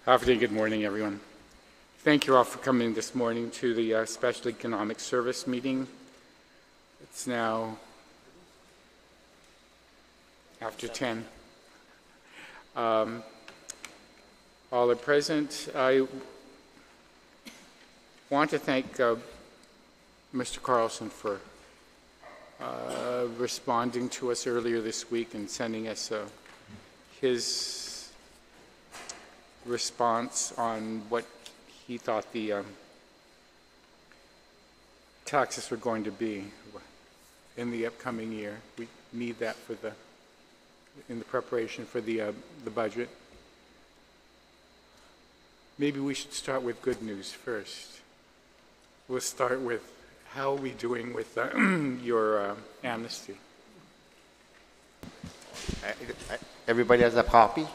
Afternoon, good morning, everyone. Thank you all for coming this morning to the Special Economic Service meeting. It's now after 10. All are present. I want to thank Mr. Carlson for responding to us earlier this week and sending us his response on what he thought the taxes were going to be in the upcoming year. We need that for in the preparation for the budget. Maybe we should start with good news first. We'll start with how are we doing with your amnesty? Everybody has a copy?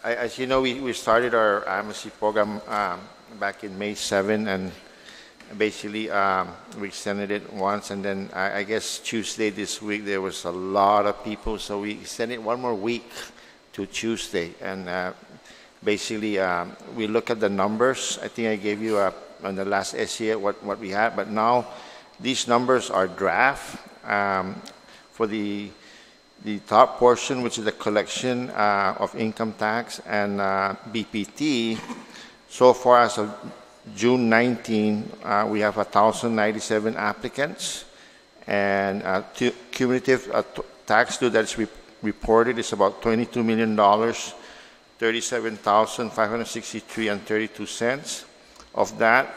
As you know, we started our amnesty program back in May 7, and basically we extended it once, and then I guess Tuesday this week there was a lot of people, so we extended it one more week to Tuesday. And basically we look at the numbers. I think I gave you on the last SEA what we had, but now these numbers are draft for the top portion, which is the collection of income tax and BPT. So far as of June 19, we have 1,097 applicants, and cumulative tax due that's reported is about $22 million, $37,563.32. Of that,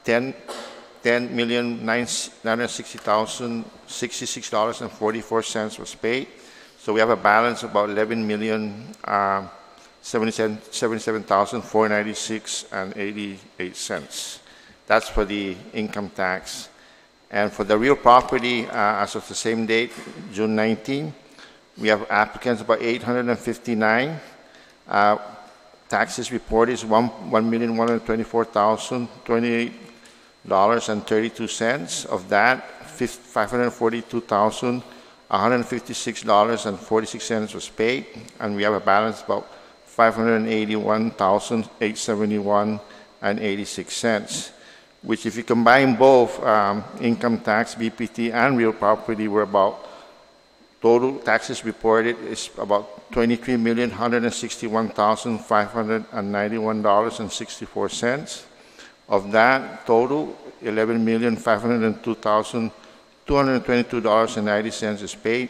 $10,960,066.44 was paid. So we have a balance of about $11,077,496.88. That's for the income tax. And for the real property, as of the same date, June 19, we have applicants about 859. Taxes reported is $1,124,028.32. Of that, $542,156.46 was paid, and we have a balance about $581,871.86, which, if you combine both income tax, BPT, and real property, we're about total taxes reported is about $23,161,591.64. Of that total, $11,502,222.90 is paid,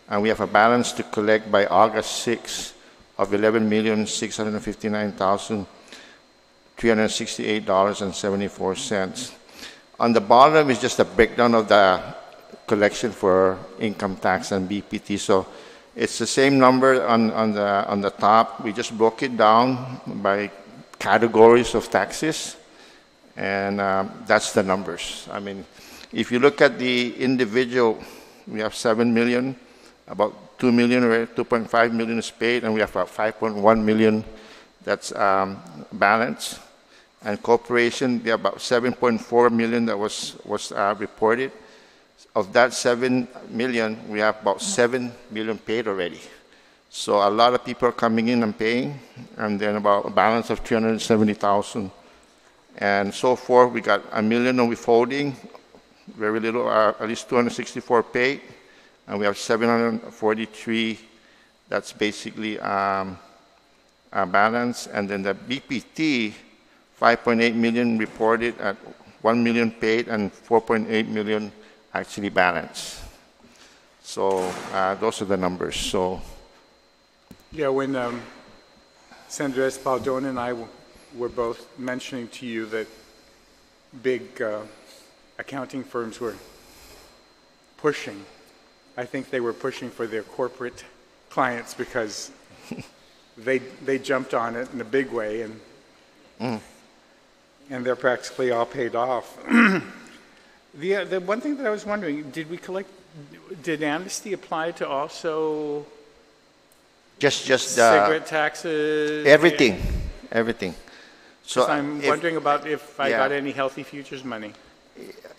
and we have a balance to collect by August 6 of $11,659,368.74. On the bottom is just a breakdown of the collection for income tax and BPT. So it's the same number on the top. We just broke it down by categories of taxes, and that's the numbers. I mean, if you look at the individual, we have 7 million, about 2 million or 2.5 million is paid, and we have about 5.1 million that's balance. And corporation, we have about 7.4 million that was reported. Of that 7 million, we have about 7 million paid already. So a lot of people are coming in and paying, and then about a balance of 370,000. And so forth, we got 1 million on withholding, very little, at least 264 paid, and we have 743 that's basically a balance. And then the BPT, 5.8 million reported at 1 million paid and 4.8 million actually balance. So those are the numbers. So yeah, when Senator Espaldón and I were both mentioning to you that big accounting firms were pushing, I think they were pushing for their corporate clients because they jumped on it in a big way, and they're practically all paid off. The one thing that I was wondering, did amnesty apply to also just cigarette taxes? Everything. So I'm wondering about if I got any Healthy Futures money.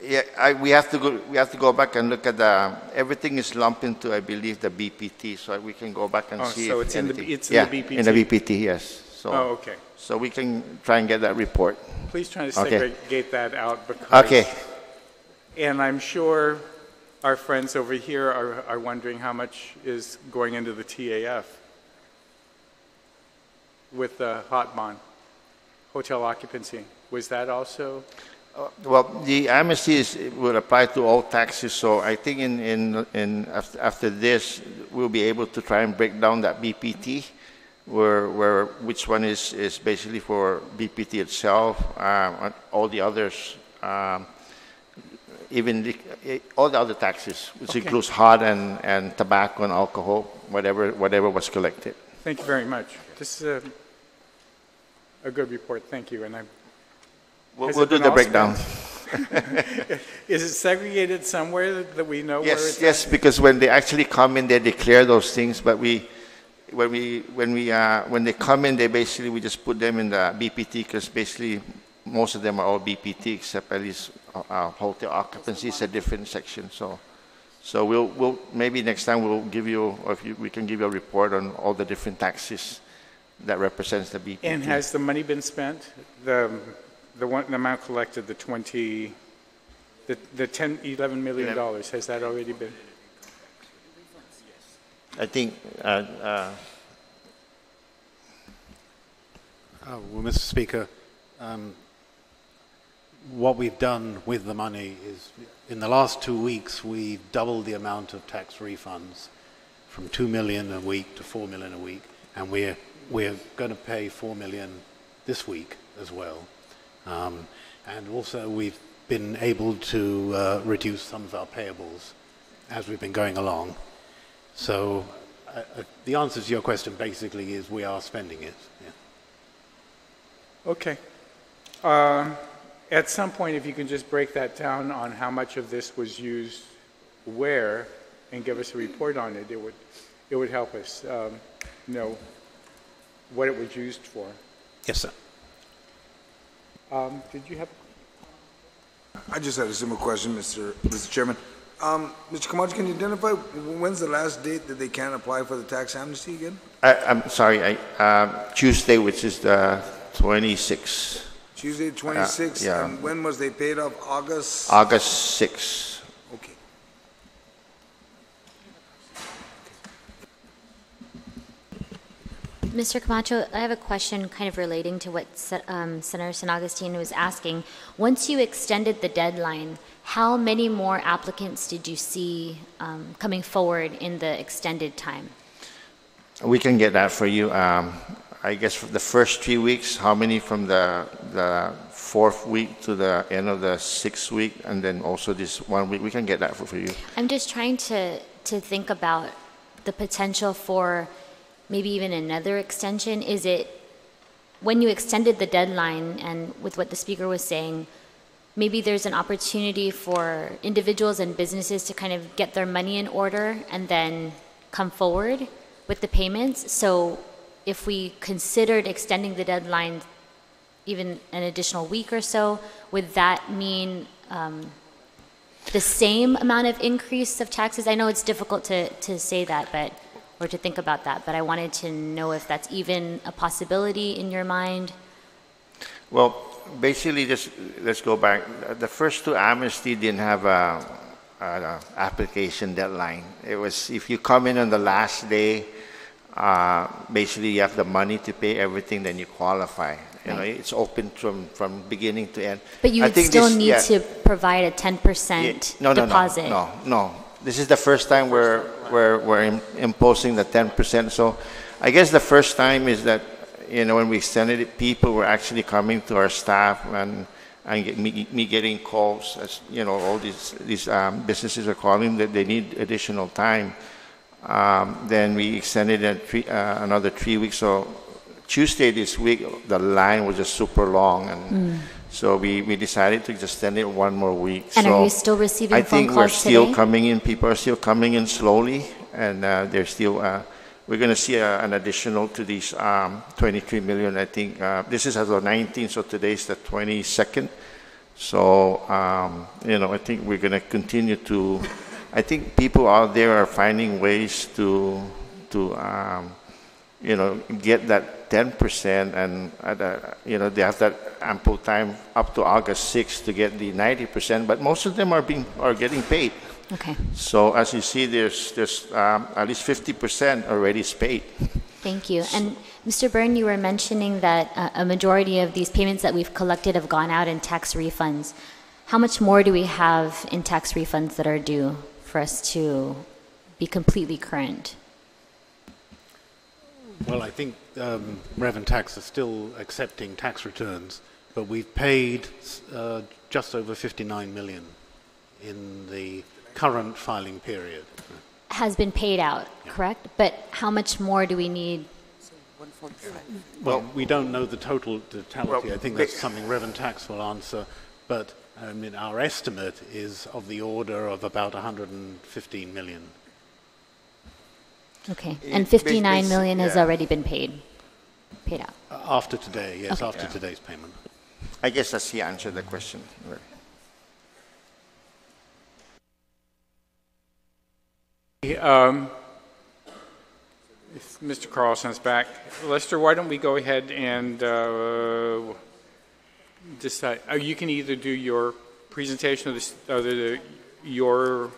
Yeah, we have to go. We have to go back and look at the. Everything is lumped into, I believe, the BPT. So we can go back and see. So if it's in the anything- it's yeah, in the BPT. in the BPT, yes. So, Okay. So we can try and get that report. Please try to Okay. segregate that out because. Okay. And I'm sure our friends over here are wondering how much is going into the TAF with the hot bond, hotel occupancy. Was that also? Well, the amnesty would apply to all taxes. So I think after this, we'll be able to try and break down that BPT, where which one is basically for BPT itself, and all the others, all the other taxes, which Okay. includes hot and tobacco and alcohol, whatever was collected. Thank you very much. This is a good report. Thank you. And We'll Has do it been the all breakdown. is it segregated somewhere that we know where it's Yes, because when they actually come in, they declare those things. But when they come in, we just put them in the BPT because basically most of them are all BPT except at least hotel occupancy is a different section. So we'll maybe next time we'll give you, or we can give you a report on all the different taxes that represents the BPT. And has the money been spent? The amount collected, the 10, $11 million, has that already been? I think. Well, Mr. Speaker, what we've done with the money is, in the last 2 weeks, we've doubled the amount of tax refunds from 2 million a week to 4 million a week, and we're going to pay 4 million this week as well. And also we've been able to reduce some of our payables as we've been going along. So the answer to your question basically is we are spending it. Yeah. Okay. At some point, if you can just break that down on how much of this was used where and give us a report on it, it would help us know what it was used for. Yes, sir. Did you have? I just had a simple question, Mr. Chairman. Mr. Camacho, can you identify when's the last date that they can apply for the tax amnesty again? I'm sorry, Tuesday, which is the 26th. Tuesday, 26th? Yeah. And when was they paid off? August? August 6th. Okay. Mr. Camacho, I have a question kind of relating to what Senator San Agustin was asking. Once you extended the deadline, how many more applicants did you see coming forward in the extended time? We can get that for you. I guess for the first 3 weeks, how many from the 4th week to the end of the 6th week, and then also this 1 week, we can get that for you. I'm just trying to think about the potential for maybe even another extension. Is it, when you extended the deadline, and with what the speaker was saying, maybe there's an opportunity for individuals and businesses to kind of get their money in order and then come forward with the payments. So if we considered extending the deadline even an additional week or so, would that mean the same amount of increase of taxes? I know it's difficult to say that, but, or to think about that, but I wanted to know if that's even a possibility in your mind. Well, basically, let's go back. The first two amnesty didn't have a application deadline. It was, if you come in on the last day, basically you have the money to pay everything, then you qualify. You know, it's open from beginning to end. But you would still need to provide a 10% deposit. No. This is the first time we're imposing the 10%. So I guess the first time is that, you know, when we extended it, people were actually coming to our staff and me getting calls, as you know, all these businesses are calling that they need additional time. Then we extended it another 3 weeks. So Tuesday this week, the line was just super long, and so we decided to just extend it 1 more week. And so are you still receiving phone calls today? I think we're still coming in. People are still coming in slowly, and they're still. We're going to see an additional to these 23 million. I think this is as of 19, so today's the 22nd. So, you know, I think we're going to continue to, I think people out there are finding ways to you know, get that 10%, and you know, they have that ample time up to August 6th to get the 90%, but most of them are getting paid. Okay. So as you see, there's at least 50% already is paid. Thank you. And Mr. Byrne, you were mentioning that a majority of these payments that we've collected have gone out in tax refunds. How much more do we have in tax refunds that are due for us to be completely current? Well, I think Rev and Tax are still accepting tax returns, but we've paid just over 59 million in the current filing period. Has been paid out, correct? But how much more do we need? Well, we don't know the totality. Well, I think that's something Rev and Tax will answer, but I mean, our estimate is of the order of about 115 million. Okay, and 59 million has already been paid out. After today, yes, Okay. after today's payment. I guess that's he answered the question. If Mr. Carlson's back. Lester, why don't we go ahead and decide? You can either do your presentation of your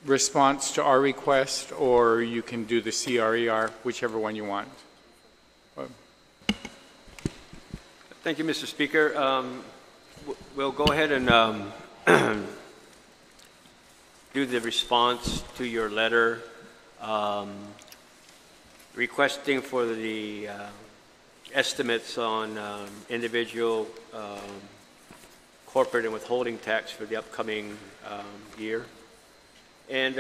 response to our request, or you can do the CRER, whichever one you want. Thank you, Mr. Speaker. We'll go ahead and do the response to your letter requesting for the estimates on individual, corporate, and withholding tax for the upcoming year. And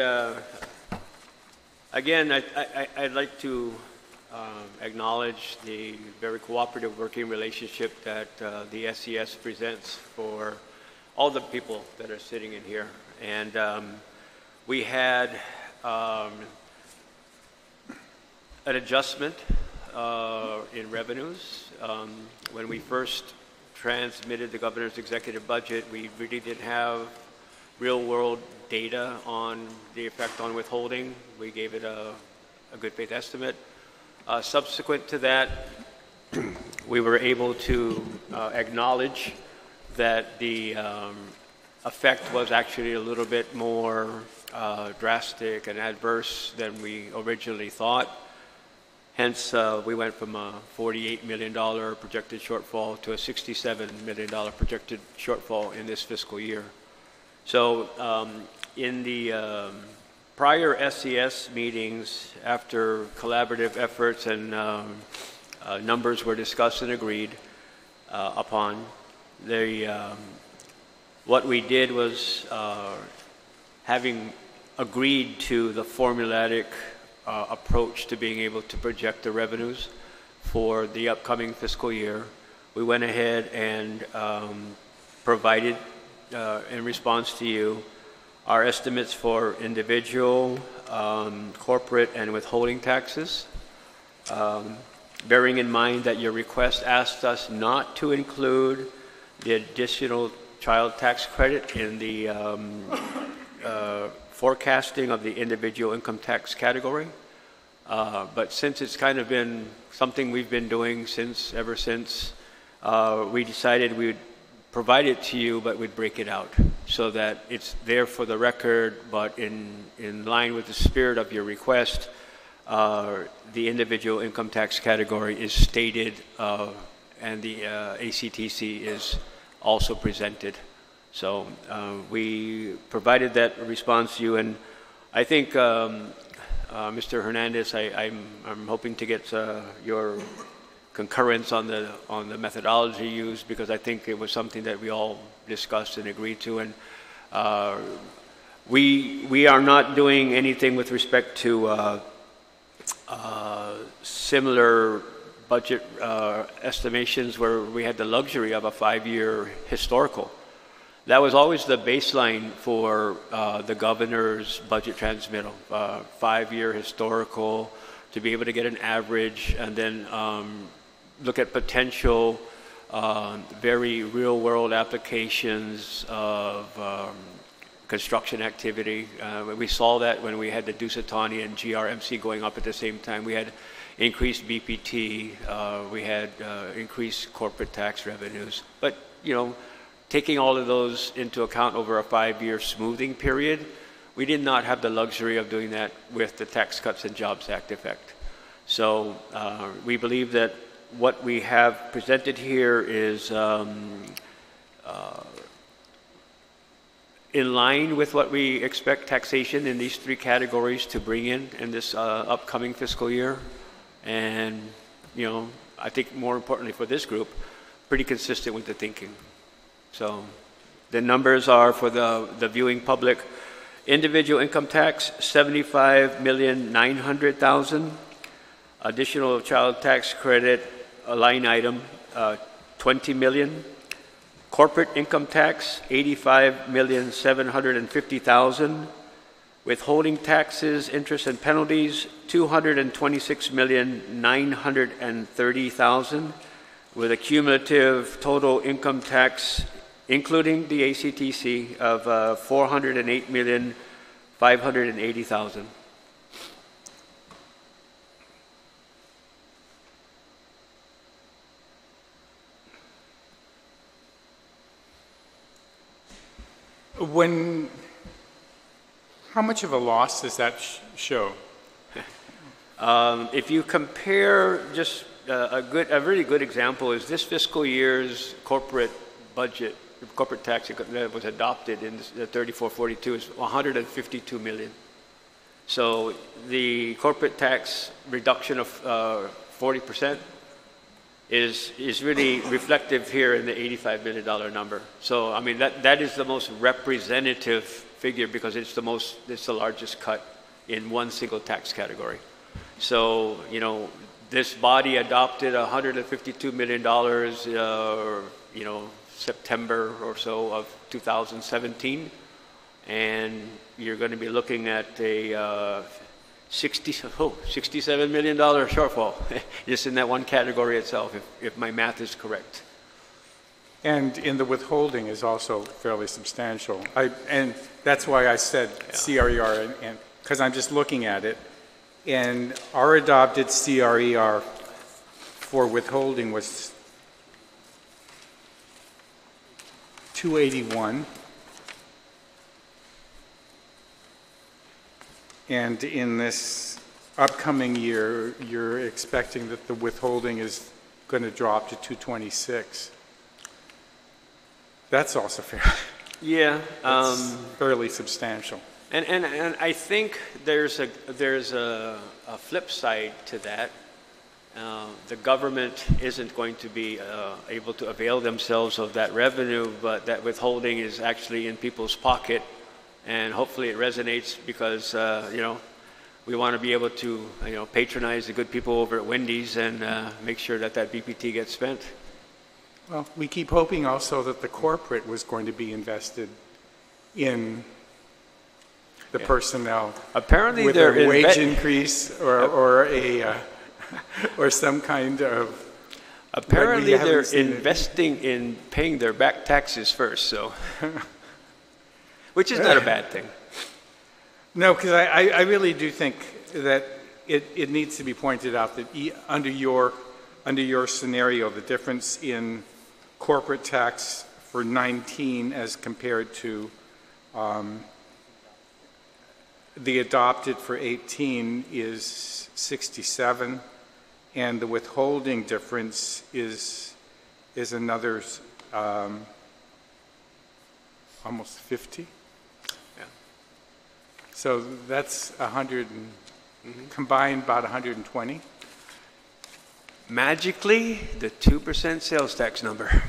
again, I'd like to acknowledge the very cooperative working relationship that the SES presents for all the people that are sitting in here. And we had an adjustment in revenues. When we first transmitted the governor's executive budget, we really didn't have real-world data on the effect on withholding. We gave it a good faith estimate. Subsequent to that, we were able to acknowledge that the effect was actually a little bit more drastic and adverse than we originally thought. Hence, we went from a $48 million projected shortfall to a $67 million projected shortfall in this fiscal year. So in the prior SES meetings, after collaborative efforts and numbers were discussed and agreed upon, what we did was, having agreed to the formulatic approach to being able to project the revenues for the upcoming fiscal year, we went ahead and provided, in response to you, our estimates for individual, corporate, and withholding taxes, bearing in mind that your request asked us not to include the additional child tax credit in the forecasting of the individual income tax category. But since it's kind of been something we've been doing ever since, we decided we would provide it to you, but we'd break it out so that it's there for the record, but in line with the spirit of your request, the individual income tax category is stated and the ACTC is also presented. So we provided that response to you, and I think, Mr. Hernandez, I'm hoping to get your concurrence on the methodology used, because I think it was something that we all discussed and agreed to, and we are not doing anything with respect to similar budget estimations where we had the luxury of a 5-year historical. That was always the baseline for the governor's budget transmittal, 5-year historical, to be able to get an average and then look at potential very real-world applications of construction activity. We saw that when we had the Dusatani and GRMC going up at the same time. We had increased BPT, we had increased corporate tax revenues. But, taking all of those into account over a 5-year smoothing period, we did not have the luxury of doing that with the Tax Cuts and Jobs Act effect. So we believe that what we have presented here is in line with what we expect taxation in these 3 categories to bring in this upcoming fiscal year. And, I think more importantly for this group, pretty consistent with the thinking. So the numbers are for the viewing public. Individual income tax, $75,900,000. Additional child tax credit, a line item, $20 million. Corporate income tax, $85,750,000. Withholding taxes, interest and penalties, $226,930,000, with a cumulative total income tax, including the ACTC, of $408,580,000. How much of a loss does that show? If you compare, just a really good example is this fiscal year's corporate budget, corporate tax that was adopted in the 3442 is $152 million. So the corporate tax reduction of 40% is really reflective here in the $85 million number. So I mean that is the most representative figure because it's the largest cut in one single tax category. So this body adopted $152 million, September or so of 2017, and you're going to be looking at a $67 million shortfall just in that one category itself, if my math is correct. And in the withholding is also fairly substantial. And that's why I said CRER, and because I'm just looking at it, and our adopted CRER for withholding was 281. And in this upcoming year, you're expecting that the withholding is going to drop to 226. That's also fair. Yeah, fairly substantial. And I think there's a flip side to that. The government isn't going to be able to avail themselves of that revenue, but that withholding is actually in people's pocket, and hopefully it resonates because we want to be able to patronize the good people over at Wendy's and make sure that BPT gets spent. Well, we keep hoping also that the corporate was going to be invested in the personnel. Apparently, with a wage increase or some kind of. Apparently, they're investing in paying their back taxes first, so which is not a bad thing. No, because I really do think that it needs to be pointed out that under your scenario, the difference in corporate tax for 19 as compared to the adopted for 18 is 67, and the withholding difference is another almost 50. Yeah. So that's 100 combined about 120. Magically, the 2% sales tax number.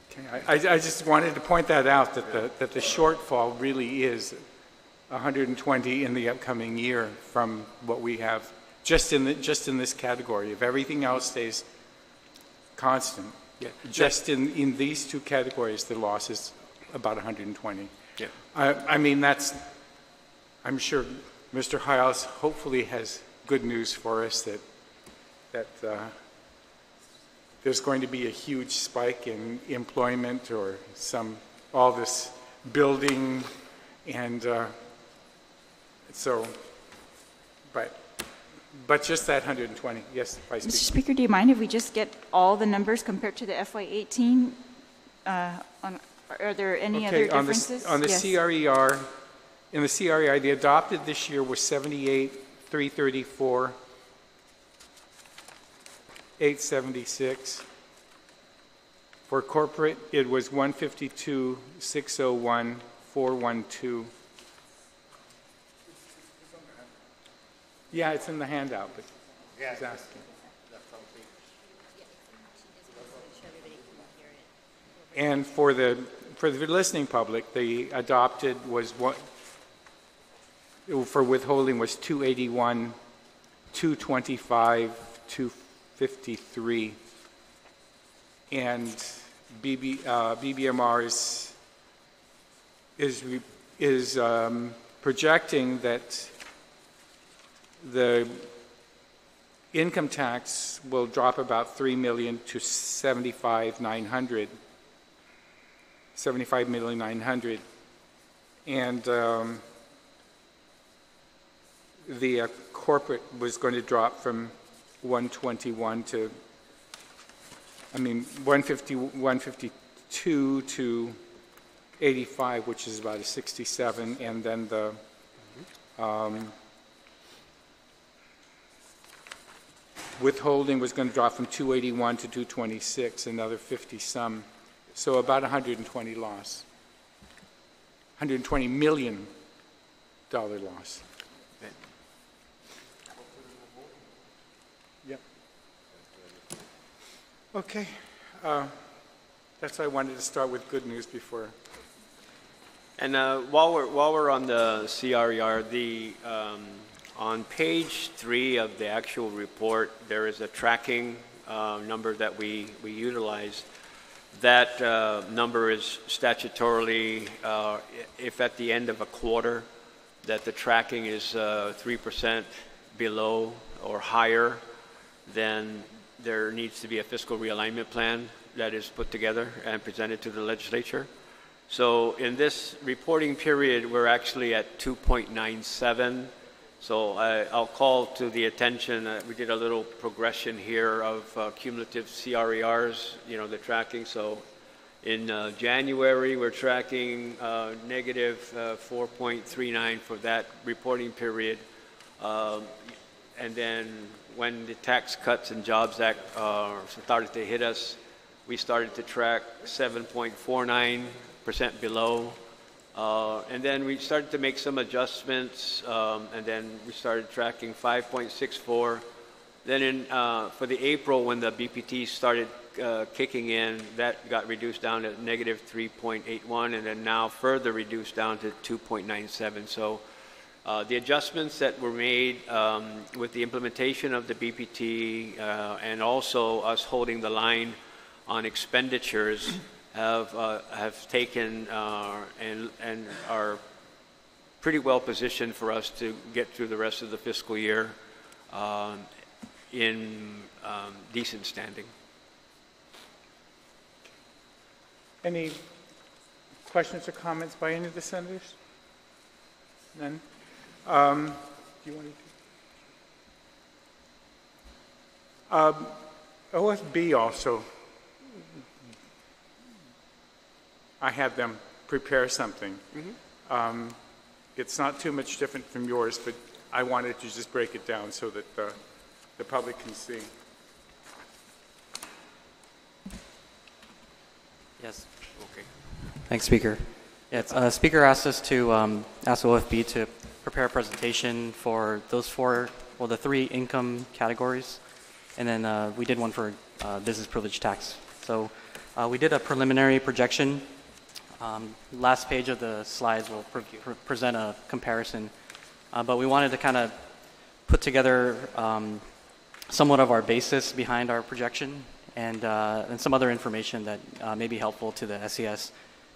Okay, I just wanted to point that out, that the shortfall really is 120 in the upcoming year from what we have just in this category. If everything else stays constant, just in these 2 categories, the loss is about 120. Yeah. I mean, I'm sure Mr. Hiles hopefully has good news for us that that there's going to be a huge spike in employment or all this building, and so, but just that 120. Yes, Vice Mr. Speaker. Speaker, do you mind if we just get all the numbers compared to the FY18? Are there any other differences? On the Yes. CRER, in the CRER, the adopted this year was 78,334, 876. For corporate, it was 152,601, 412. Yeah, it's in the handout, but he's asking. And for the listening public, the adopted was what for withholding was 281, 225, 253, and BBMR is projecting that the income tax will drop about 3 million to 75,900. 75,900,000, and the corporate was going to drop from 121 to, 152 to 85, which is about a 67, and then the withholding was going to drop from 281 to 226, another 50 some. So about 120 loss, $120 million loss. Yep. Okay. That's why I wanted to start with good news before. And while we're on the CRER, on page 3 of the actual report, there is a tracking number that we utilized. That number is statutorily, if at the end of a quarter, that the tracking is 3% below or higher, then there needs to be a fiscal realignment plan that is put together and presented to the legislature. So in this reporting period, we're actually at 2.97. So I'll call to the attention, we did a little progression here of cumulative CRERs, the tracking. So in January, we're tracking negative 4.39 for that reporting period. And then when the Tax Cuts and Jobs Act started to hit us, we started to track 7.49% below. And then we started to make some adjustments, and then we started tracking 5.64. Then for the April, when the BPT started kicking in, that got reduced down to negative 3.81, and then now further reduced down to 2.97. So the adjustments that were made with the implementation of the BPT and also us holding the line on expenditures have taken and are pretty well positioned for us to get through the rest of the fiscal year in decent standing. Any questions or comments by any of the senators? None? Do you want to? OFB also. I had them prepare something. Mm-hmm. It's not too much different from yours, but I wanted to just break it down so that the public can see. Yes. Okay. Thanks, Speaker. Yes, Speaker asked us to ask OFB to prepare a presentation for those the 3 income categories, and then we did one for business privilege tax. So we did a preliminary projection. Last page of the slides will present a comparison, but we wanted to kind of put together somewhat of our basis behind our projection and some other information that may be helpful to the SES.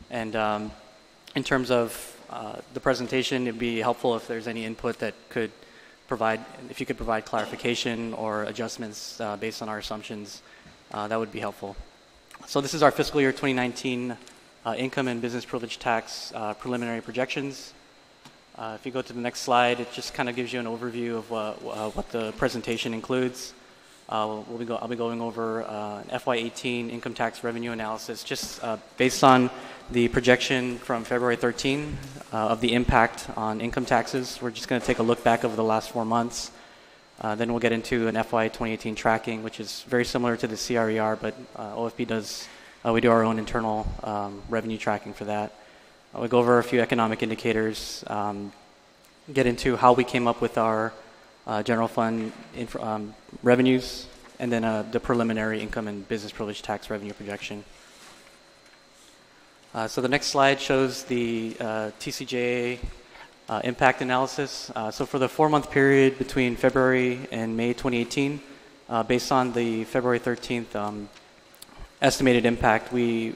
And in terms of the presentation, it'd be helpful if there's any input that could if you could provide clarification or adjustments based on our assumptions, that would be helpful. So this is our fiscal year 2019 income and business privilege tax preliminary projections. If you go to the next slide, it just kind of gives you an overview of what the presentation includes. I'll be going over an FY18 income tax revenue analysis, just based on the projection from February 13 of the impact on income taxes. We're just going to take a look back over the last 4 months. Then we'll get into an FY 2018 tracking, which is very similar to the CRER, but OFB does, we do our own internal revenue tracking for that. We'll go over a few economic indicators, get into how we came up with our general fund revenues, and then the preliminary income and business privilege tax revenue projection. So the next slide shows the TCJA impact analysis. So for the 4-month period between February and May 2018, based on the February 13th estimated impact, we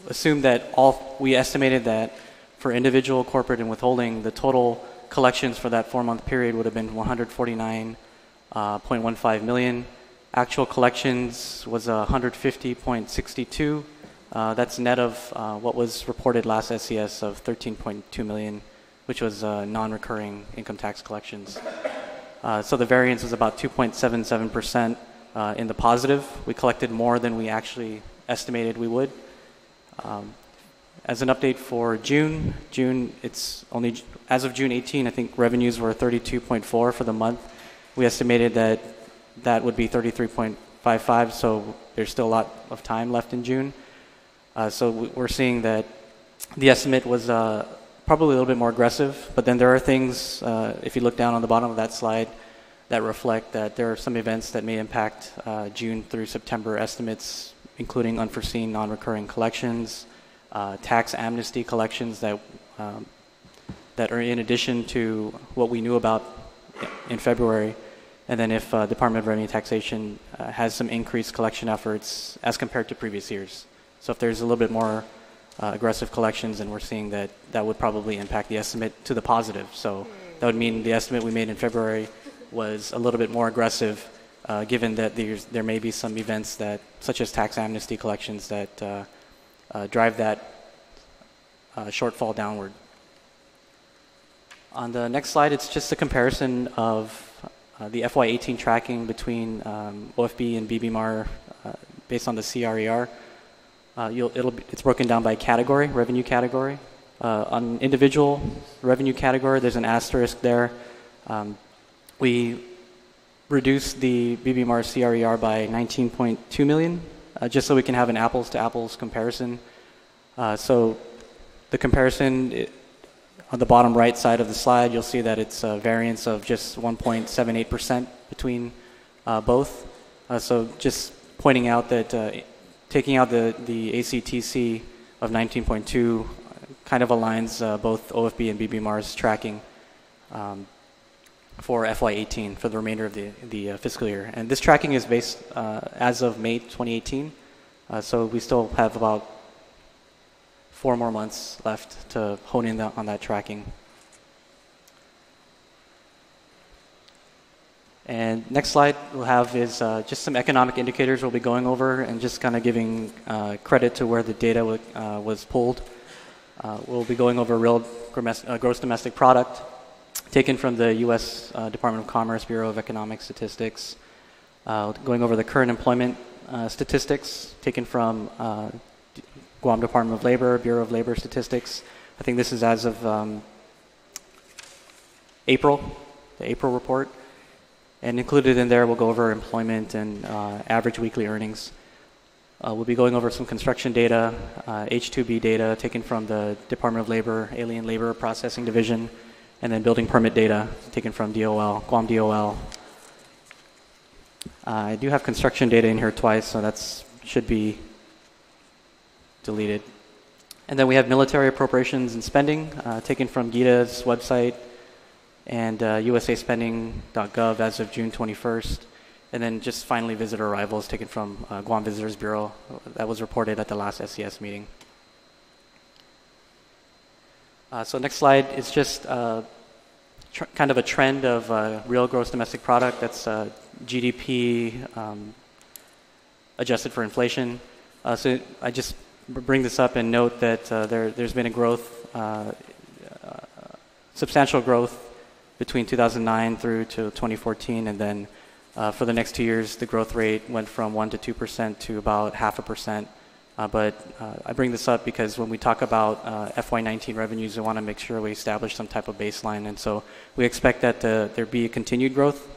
assumed that we estimated that for individual, corporate, and withholding, the total collections for that 4-month period would have been 149.15 million. Actual collections was 150.62. That's net of what was reported last SES of 13.2 million, which was non-recurring income tax collections. So the variance was about 2.77% in the positive. We collected more than we actually estimated we would. As an update for June, it's only, as of June 18, I think revenues were 32.4 for the month. We estimated that would be 33.55, so there's still a lot of time left in June. So we're seeing that the estimate was probably a little bit more aggressive, but then there are things, if you look down on the bottom of that slide, that reflect that there are some events that may impact June through September estimates, including unforeseen non-recurring collections, tax amnesty collections that are in addition to what we knew about in February, and then if Department of Revenue Taxation has some increased collection efforts as compared to previous years. So if there's a little bit more aggressive collections, then we're seeing that would probably impact the estimate to the positive. So that would mean the estimate we made in February was a little bit more aggressive, given that there may be some events that, such as tax amnesty collections, that drive that shortfall downward. On the next slide, it's just a comparison of the FY18 tracking between OFB and BBMAR based on the CRER. It's broken down by category, revenue category. On individual revenue category, there's an asterisk there. We reduced the BBMAR CRER by 19.2 million, just so we can have an apples-to-apples comparison. So the comparison, on the bottom right side of the slide, you'll see that it's a variance of just 1.78% between both. So just pointing out that taking out the ACTC of 19.2 kind of aligns both OFB and BBMAR's tracking for FY18 for the remainder of the fiscal year. And this tracking is based as of May 2018, so we still have about 4 more months left to hone in on that tracking. And next slide we'll have is just some economic indicators we'll be going over and just kind of giving credit to where the data was pulled. We'll be going over real gross domestic product taken from the U.S. Department of Commerce, Bureau of Economic Statistics. Going over the current employment statistics taken from Guam Department of Labor, Bureau of Labor Statistics. I think this is as of April, the April report. And included in there, we'll go over employment and average weekly earnings. We'll be going over some construction data, H-2B data taken from the Department of Labor, Alien Labor Processing Division, and then building permit data taken from DOL, Guam DOL. I do have construction data in here twice, so that should be deleted. And then we have military appropriations and spending taken from GITA's website and usaspending.gov as of June 21st. And then just finally visitor arrivals taken from Guam Visitors Bureau. That was reported at the last SCS meeting. So next slide is just kind of a trend of real gross domestic product, that's GDP adjusted for inflation. So I just bring this up and note that there's been a growth, substantial growth between 2009 through to 2014, and then for the next 2 years, the growth rate went from 1% to 2% to about 0.5%. But I bring this up because when we talk about FY19 revenues, we want to make sure we establish some type of baseline. And so we expect that there be a continued growth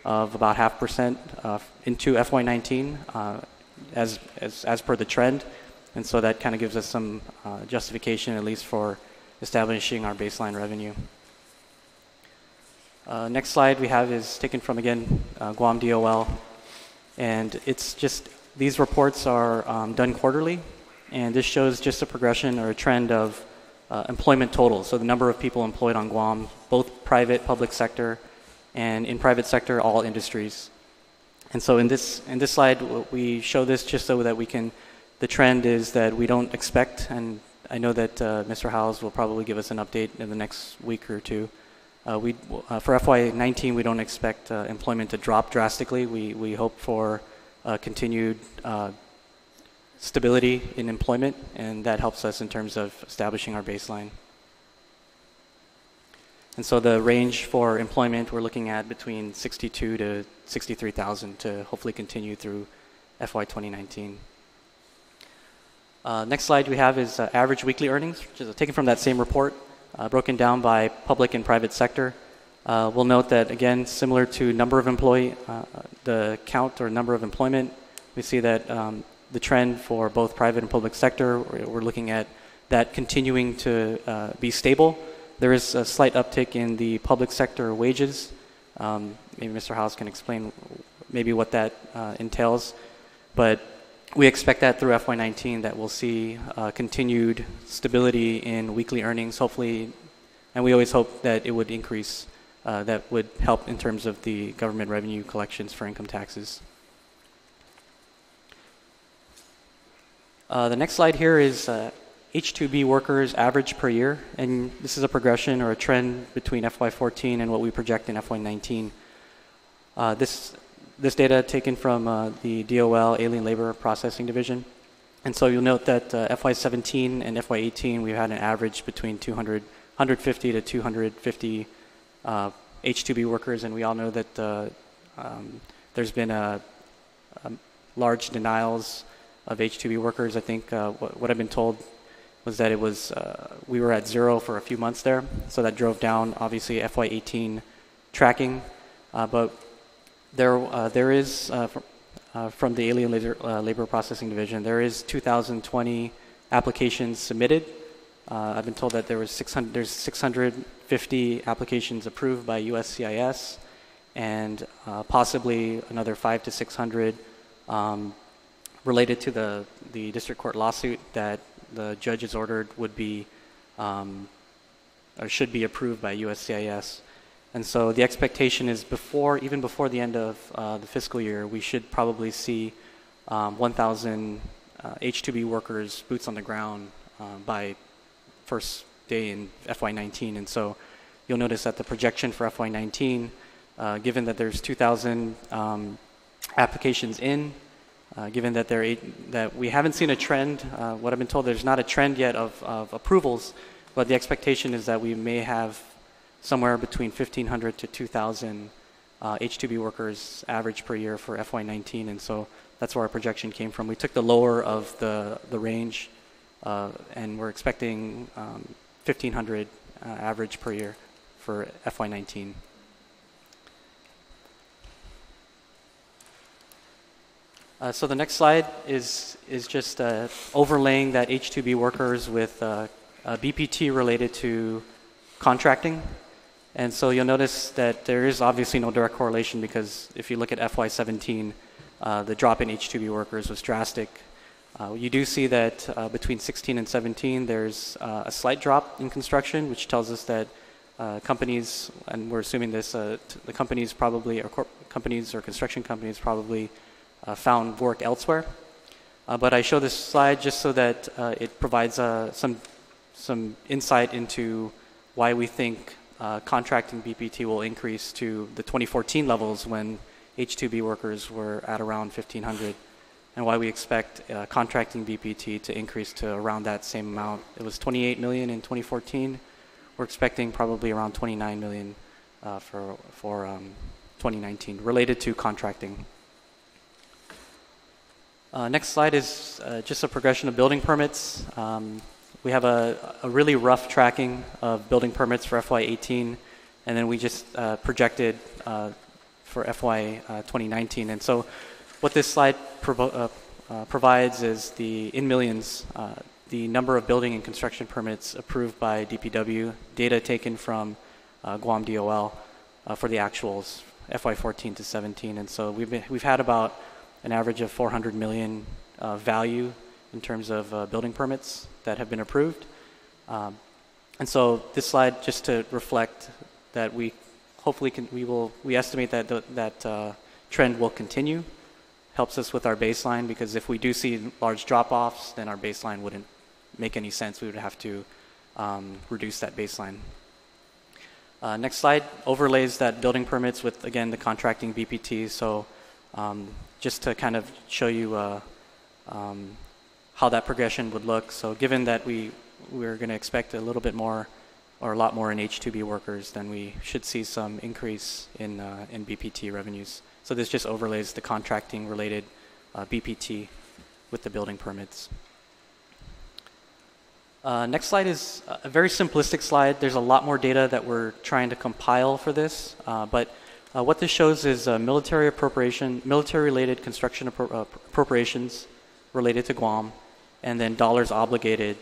of about 0.5% into FY19 as per the trend. And so that kind of gives us some justification, at least for establishing our baseline revenue. Next slide we have is taken from, again, Guam DOL. And it's just, these reports are done quarterly, and this shows just a progression or a trend of employment total. So the number of people employed on Guam, both private, public sector, and in private sector, all industries. And so in this slide, we show this just so that we can, the trend is that we don't expect, and I know that Mr. Howes will probably give us an update in the next week or two. For FY19, we don't expect employment to drop drastically. We hope for continued stability in employment, and that helps us in terms of establishing our baseline. And so the range for employment, we're looking at between 62 to 63,000 to hopefully continue through FY 2019. Next slide we have is average weekly earnings, which is taken from that same report, broken down by public and private sector. We'll note that, again, similar to number of employee, the count or number of employment, we see that the trend for both private and public sector, we're looking at that continuing to be stable. There is a slight uptick in the public sector wages. Maybe Mr. Howes can explain maybe what that entails. But we expect that through FY19 that we'll see continued stability in weekly earnings, hopefully, and we always hope that it would increase. That would help in terms of the government revenue collections for income taxes. The next slide here is H-2B workers average per year, and this is a progression or a trend between FY14 and what we project in FY19. This data taken from the DOL Alien Labor Processing Division, and so you'll note that FY17 and FY18 we had an average between 150 to 250 H-2B workers, and we all know that there's been large denials of H-2B workers. I think what I've been told was that it was we were at 0 for a few months there, so that drove down obviously FY18 tracking. But there is from the Alien Labor Processing Division, there is 2,020 applications submitted. I've been told that there's 650 applications approved by USCIS, and possibly another 500 to 600 related to the district court lawsuit that the judge has ordered would be or should be approved by USCIS. And so the expectation is even before the end of the fiscal year, we should probably see 1,000 H-2B workers, boots on the ground, by first day in FY19. And so you'll notice that the projection for FY19, given that there's 2,000 applications in, given that that we haven't seen a trend, what I've been told, there's not a trend yet of approvals, but the expectation is that we may have somewhere between 1,500 to 2,000 H-2B workers average per year for FY19, and so that's where our projection came from. We took the lower of the range, and we're expecting 1,500 average per year for FY19. So the next slide is just overlaying that H-2B workers with BPT related to contracting. And so you'll notice that there is obviously no direct correlation, because if you look at FY17, the drop in H-2B workers was drastic. You do see that between 16 and 17, there's a slight drop in construction, which tells us that companies, and we're assuming this, the companies probably, or companies or construction companies probably found work elsewhere. But I show this slide just so that it provides some insight into why we think contracting BPT will increase to the 2014 levels when H-2B workers were at around 1,500, and why we expect contracting BPT to increase to around that same amount. It was 28 million in 2014. We're expecting probably around 29 million for 2019 related to contracting. Next slide is just a progression of building permits. We have a really rough tracking of building permits for FY18, and then we just projected for FY 2019. And so what this slide provides is in millions, the number of building and construction permits approved by DPW, data taken from Guam DOL for the actuals, FY14 to 17. And so we've had about an average of 400 million value in terms of building permits that have been approved. And so this slide, just to reflect that we hopefully we estimate that that trend will continue, helps us with our baseline, because if we do see large drop-offs, then our baseline wouldn't make any sense. We would have to reduce that baseline. Next slide overlays that building permits with, again, the contracting BPT. So just to kind of show you how that progression would look. So given that we're going to expect a little bit more or a lot more in H-2B workers, then we should see some increase in BPT revenues. So this just overlays the contracting related BPT with the building permits. Next slide is a very simplistic slide. There's a lot more data that we're trying to compile for this, but what this shows is military-related construction appropriations related to Guam, and then dollars obligated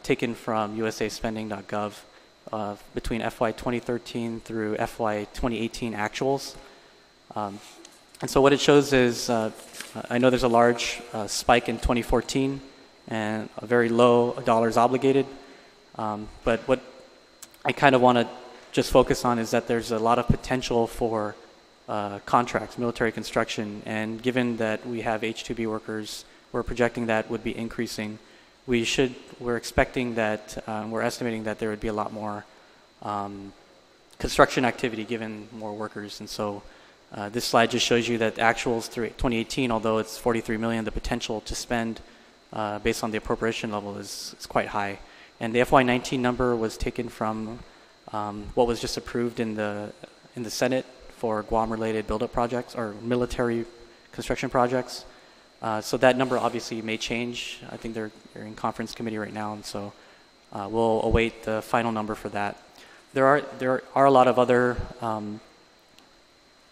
taken from usaspending.gov between FY 2013 through FY 2018 actuals. And so what it shows is, I know there's a large spike in 2014 and a very low dollars obligated, but what I kind of want to just focus on is that there's a lot of potential for contracts, military construction, and given that we have H-2B workers, we're projecting that would be increasing. We're expecting that, we're estimating that there would be a lot more construction activity given more workers, and so this slide just shows you that actuals through 2018, although it's 43 million, the potential to spend based on the appropriation level is quite high. And the FY19 number was taken from what was just approved in the Senate for Guam-related build-up projects or military construction projects. So that number obviously may change. I think they're in conference committee right now, and so we'll await the final number for that. There are a lot of other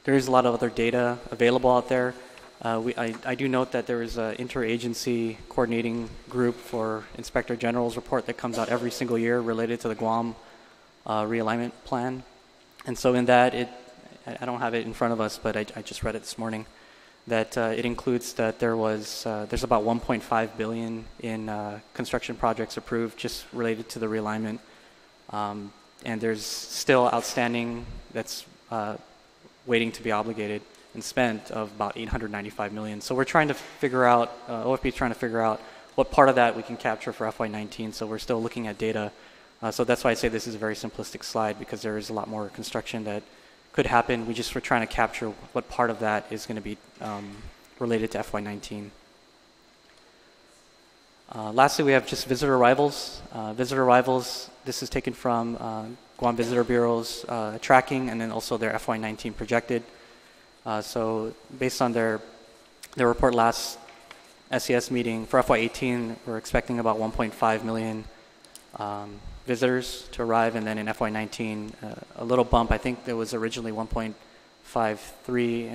there is a lot of other data available out there. I do note that there is an interagency coordinating group for Inspector General's report that comes out every single year related to the Guam realignment plan. And so in that, I don't have it in front of us, but I just read it this morning, that it includes that there's about 1.5 billion in construction projects approved just related to the realignment. And there's still outstanding that's waiting to be obligated and spent of about 895 million. So we're trying to figure out, OFB is trying to figure out what part of that we can capture for FY19. So we're still looking at data. So that's why I say this is a very simplistic slide, because there is a lot more construction that could happen. We're trying to capture what part of that is going to be related to FY19. Lastly, we have just visitor arrivals. Visitor arrivals, this is taken from Guam Visitor Bureau's tracking and then also their FY19 projected. So based on their report last SES meeting, for FY18, we're expecting about 1.5 million visitors to arrive, and then in FY19, a little bump. I think there was originally 1.53,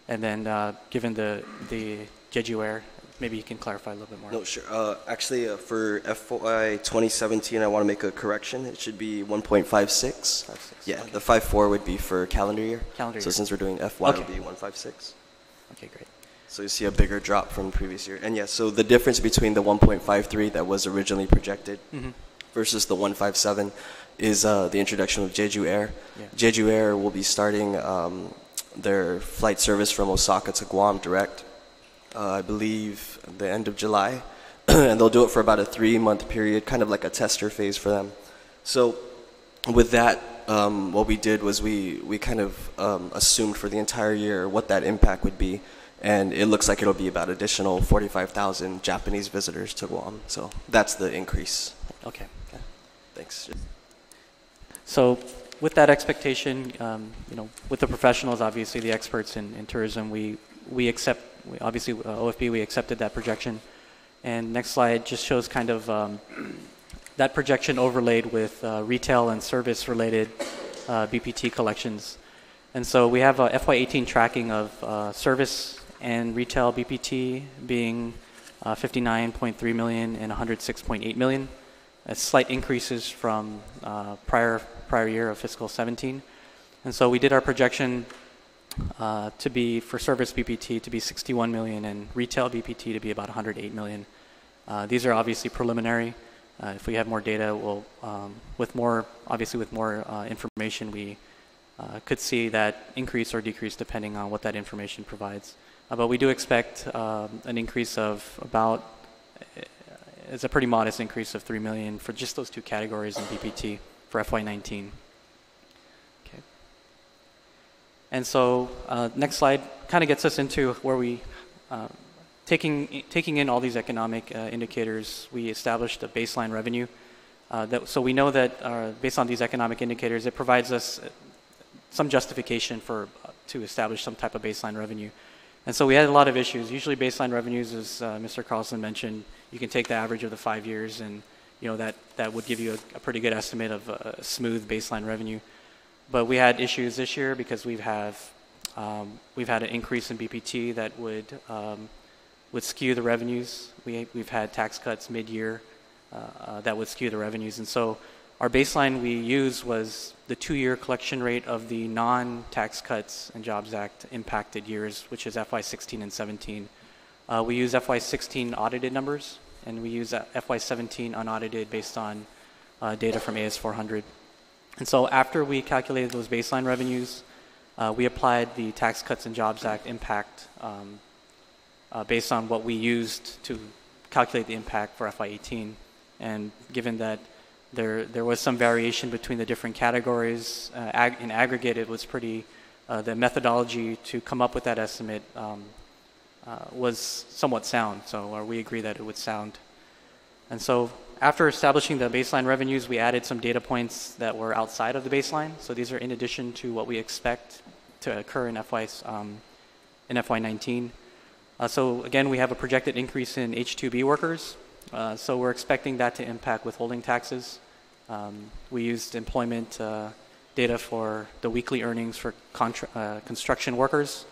and then given the Jeju Air, maybe you can clarify a little bit more. No, sure. Actually, for FY 2017, I want to make a correction. It should be 1.56. Yeah, okay. The 5.4 would be for calendar year. So since we're doing FY, okay, it would be 1.56. Okay, great. So you see a bigger drop from the previous year. And yeah, so the difference between the 1.53 that was originally projected versus the 1.57 is the introduction of Jeju Air. Yeah. Jeju Air will be starting their flight service from Osaka to Guam direct. I believe the end of July, and they'll do it for about a 3-month period, kind of like a tester phase for them. So with that, what we did was we kind of assumed for the entire year what that impact would be. And it looks like it'll be about additional 45,000 Japanese visitors to Guam. So that's the increase. Okay. Thanks. So with that expectation, with the professionals, obviously the experts in tourism, we accept, obviously OFB, we accepted that projection. And next slide just shows kind of that projection overlaid with retail and service related BPT collections. And so we have a FY18 tracking of service and retail BPT being 59.3 million and 106.8 million. Slight increases from prior year of fiscal 17. And so we did our projection to be, for service BPT, to be 61 million and retail BPT to be about 108 million. These are obviously preliminary. If we have more data, we'll, with more information, we could see that increase or decrease depending on what that information provides. But we do expect an increase of about, it's a pretty modest increase of 3 million for just those two categories in BPT for FY19. Okay. And so next slide kind of gets us into where we, taking in all these economic indicators, we established a baseline revenue. So we know that based on these economic indicators, it provides us some justification to establish some type of baseline revenue. And so we had a lot of issues. Usually baseline revenues, as Mr. Carlson mentioned, you can take the average of the 5 years and that would give you a pretty good estimate of a smooth baseline revenue. But we had issues this year because we've had an increase in BPT that would skew the revenues. We've had tax cuts mid-year that would skew the revenues. And so our baseline we used was the 2-year collection rate of the non-Tax Cuts and Jobs Act impacted years, which is FY16 and 17. We use FY16 audited numbers, and we use FY17 unaudited based on data from AS400. And so after we calculated those baseline revenues, we applied the Tax Cuts and Jobs Act impact based on what we used to calculate the impact for FY18. And given that there was some variation between the different categories, in aggregate it was pretty, the methodology to come up with that estimate was somewhat sound, so we agree that it would sound. And so after establishing the baseline revenues, we added some data points that were outside of the baseline. So these are in addition to what we expect to occur in FY19. So again, we have a projected increase in H-2B workers. So we're expecting that to impact withholding taxes. We used employment data for the weekly earnings for construction workers,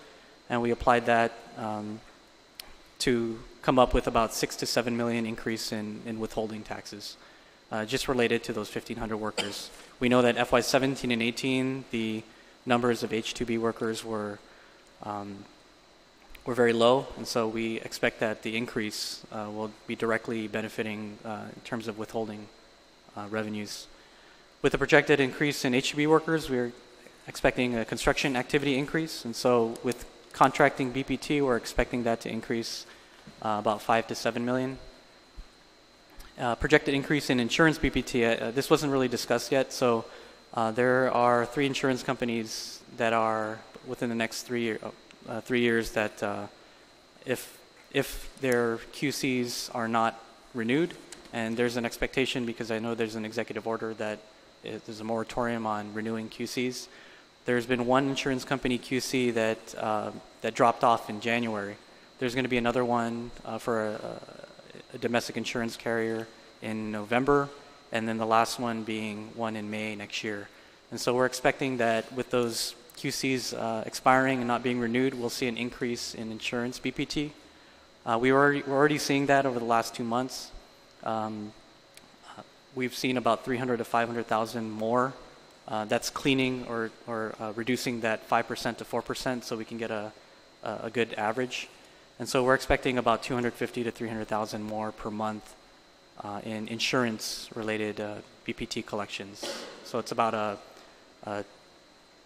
and we applied that to come up with about 6 to 7 million increase in withholding taxes, just related to those 1,500 workers. We know that FY17 and 18, the numbers of H-2B workers were very low, and so we expect that the increase will be directly benefiting in terms of withholding revenues. With the projected increase in H-2B workers, we're expecting a construction activity increase, and so with contracting BPT, we're expecting that to increase about 5 to 7 million. Projected increase in insurance BPT, this wasn't really discussed yet, so there are 3 insurance companies that are within the next 3 years that if their QCs are not renewed, and there's an expectation because I know there's an executive order that there's a moratorium on renewing QCs. There's been one insurance company QC that dropped off in January. There's going to be another one for a domestic insurance carrier in November, and then the last one being one in May next year. And so we're expecting that with those QCs expiring and not being renewed, we'll see an increase in insurance BPT. We're already seeing that over the last 2 months. We've seen about 300 to 500,000 more. That's cleaning or reducing that 5% to 4% so we can get a good average. And so we're expecting about 250 to 300,000 more per month in insurance-related BPT collections. So it's about a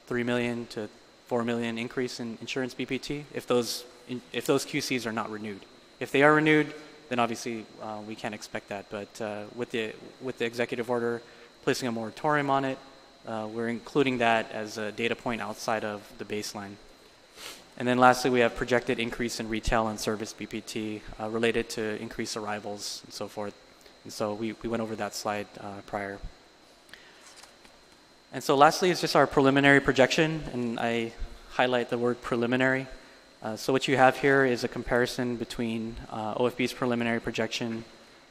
3 million to 4 million increase in insurance BPT if those QCs are not renewed. If they are renewed, then obviously we can't expect that. But with the executive order placing a moratorium on it, we're including that as a data point outside of the baseline. And then lastly, we have projected increase in retail and service BPT related to increased arrivals and so forth. And so we went over that slide prior. And so lastly is just our preliminary projection, and I highlight the word preliminary. So what you have here is a comparison between OFB's preliminary projection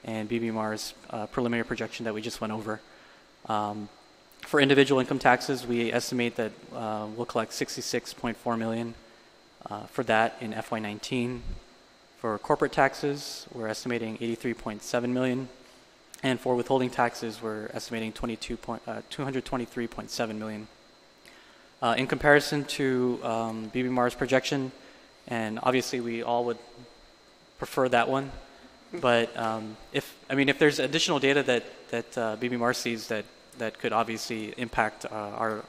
and BBMAR's preliminary projection that we just went over. For individual income taxes, we estimate that we'll collect $66.4 million for that in FY19. For corporate taxes, we're estimating $83.7 million. And for withholding taxes, we're estimating $223.7 million. In comparison to BBMAR's projection, and obviously we all would prefer that one, but if there's additional data that BBMAR sees that could obviously impact our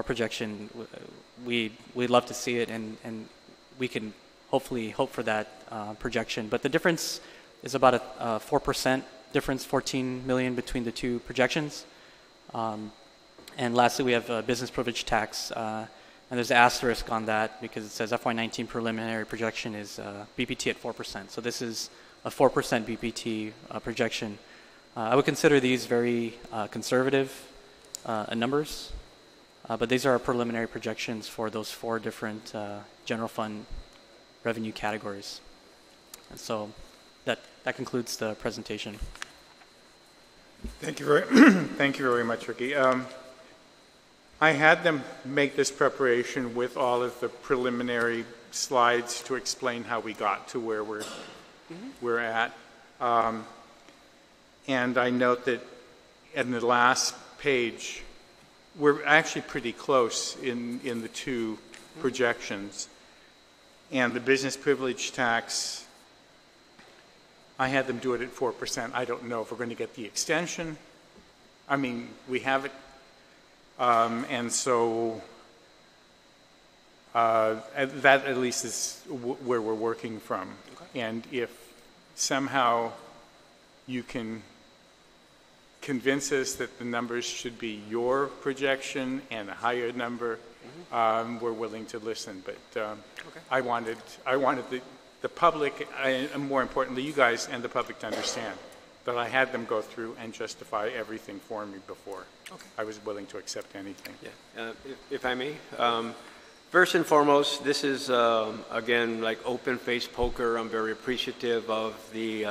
projection, we'd love to see it, and we can hopefully hope for that projection. But the difference is about a 4% difference, 14 million between the two projections. And lastly, we have business privilege tax, and there's an asterisk on that because it says FY19 preliminary projection is BPT at 4%. So this is a 4% BPT projection. I would consider these very conservative numbers, but these are our preliminary projections for those 4 different general fund revenue categories. And so that concludes the presentation. Thank you very much, Ricky. I had them make this preparation with all of the preliminary slides to explain how we got to where we're at. And I note that in the last page, we're actually pretty close in the 2 projections. And the business privilege tax, I had them do it at 4%. I don't know if we're going to get the extension. I mean, we have it. And so that at least is where we're working from. Okay. And if somehow you can convince us that the numbers should be your projection and a higher number, we're willing to listen. But okay. I wanted the public, and more importantly, you guys and the public to understand that I had them go through and justify everything for me before. Okay. I was willing to accept anything. Yeah. If I may, first and foremost, this is again like open-faced poker. I'm very appreciative of the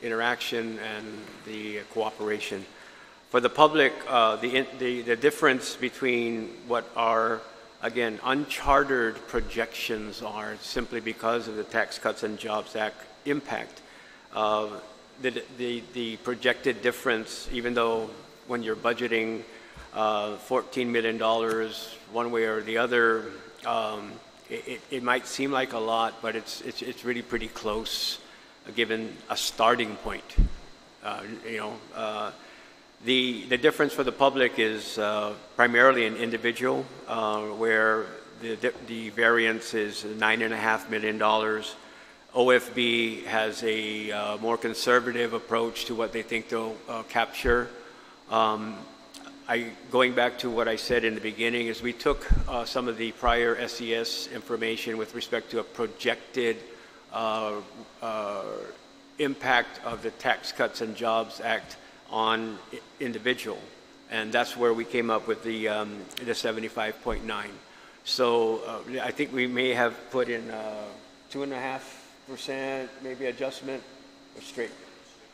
interaction and the cooperation. For the public, the difference between what are, again, uncharted projections are simply because of the Tax Cuts and Jobs Act impact. The projected difference, even though when you're budgeting $14 million one way or the other, it might seem like a lot, but it's really pretty close, given a starting point. The difference for the public is primarily an individual, where the variance is $9.5 million. OFB has a more conservative approach to what they think they'll capture. Going back to what I said in the beginning, is we took some of the prior SES information with respect to a projected impact of the Tax Cuts and Jobs Act on individual, and that's where we came up with the 75.9. So I think we may have put in 2.5% maybe adjustment, or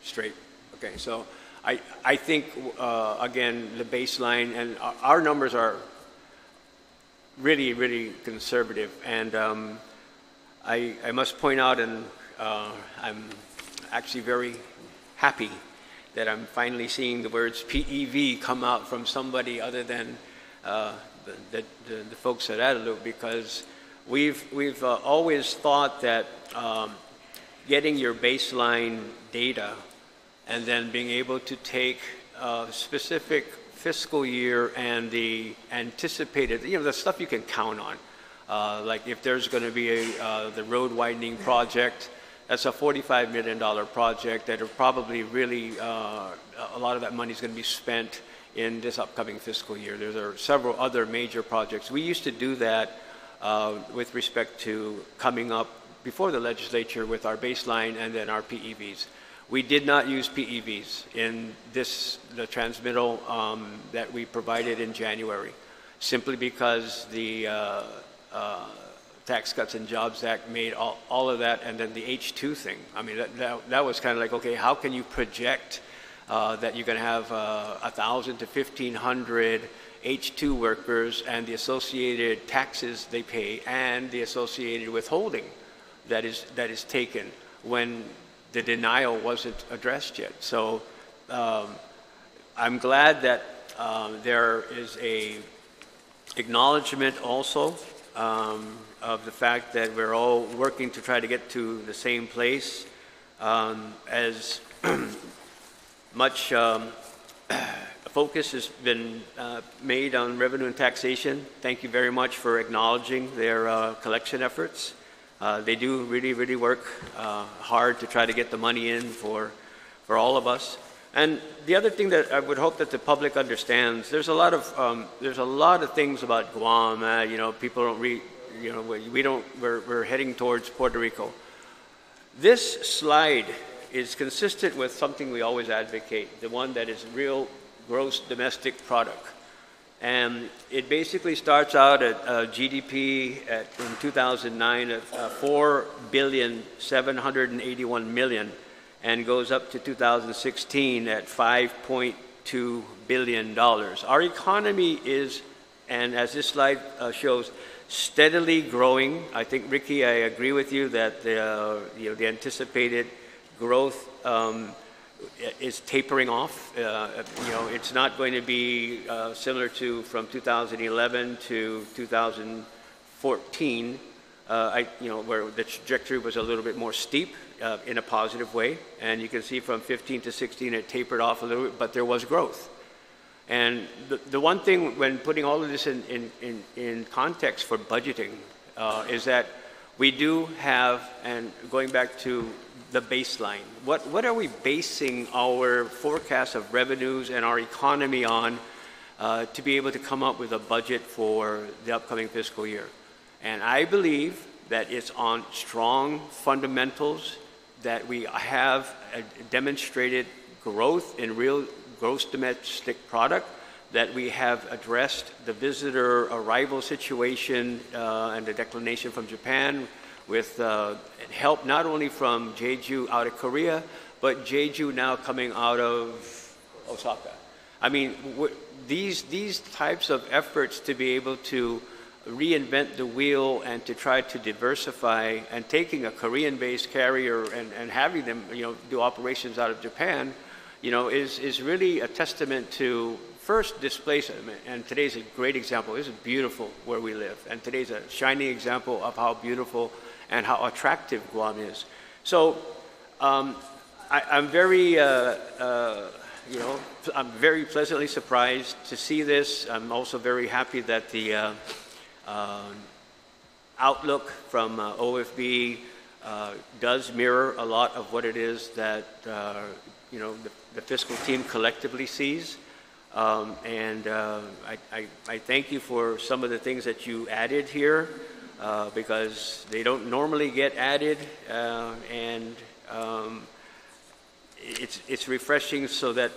straight. Okay, so I think again the baseline and our numbers are really conservative, and I must point out, and I'm actually very happy that I'm finally seeing the words PEV come out from somebody other than the folks at Adelup, because we've always thought that getting your baseline data and then being able to take specific fiscal year and the anticipated, the stuff you can count on, like if there's going to be the road widening project. That's a $45 million project that are probably really, a lot of that money is going to be spent in this upcoming fiscal year. There are several other major projects. We used to do that with respect to coming up before the legislature with our baseline and then our PEVs. We did not use PEVs in the transmittal that we provided in January, simply because the Tax Cuts and Jobs Act made all of that, and then the H2 thing. I mean, that was kind of like, okay, how can you project that you're going to have 1,000 to 1,500 H2 workers and the associated taxes they pay and the associated withholding that is taken when the denial wasn't addressed yet. So I'm glad that there is a acknowledgement also of the fact that we're all working to try to get to the same place. As much focus has been made on revenue and taxation, thank you very much for acknowledging their collection efforts. They do really work hard to try to get the money in for all of us. And the other thing that I would hope that the public understands, there's a lot of things about Guam. People don't read. We're heading towards Puerto Rico. This slide is consistent with something we always advocate, the one that is real gross domestic product. And it basically starts out at GDP in 2009 at $4,781,000,000 and goes up to 2016 at $5.2 billion. Our economy is, and as this slide shows, steadily growing. I think, Ricky, I agree with you that the anticipated growth is tapering off. It's not going to be similar to from 2011 to 2014, where the trajectory was a little bit more steep in a positive way. And you can see from 15 to 16 it tapered off a little bit, but there was growth. And the one thing when putting all of this in context for budgeting is that we do have, and going back to the baseline, what are we basing our forecast of revenues and our economy on to be able to come up with a budget for the upcoming fiscal year? And I believe that it's on strong fundamentals, that we have demonstrated growth in real gross domestic product, that we have addressed the visitor arrival situation and the declination from Japan with help not only from Jeju out of Korea, but Jeju now coming out of Osaka. I mean, these types of efforts to be able to reinvent the wheel and to try to diversify, and taking a Korean-based carrier and having them do operations out of Japan, is really a testament to first displacement. And today's a great example. This is beautiful where we live, and today's a shining example of how beautiful and how attractive Guam is. So I'm very I'm very pleasantly surprised to see this. I'm also very happy that the outlook from OFB does mirror a lot of what it is that the fiscal team collectively sees. I thank you for some of the things that you added here, because they don't normally get added, and it's refreshing, so that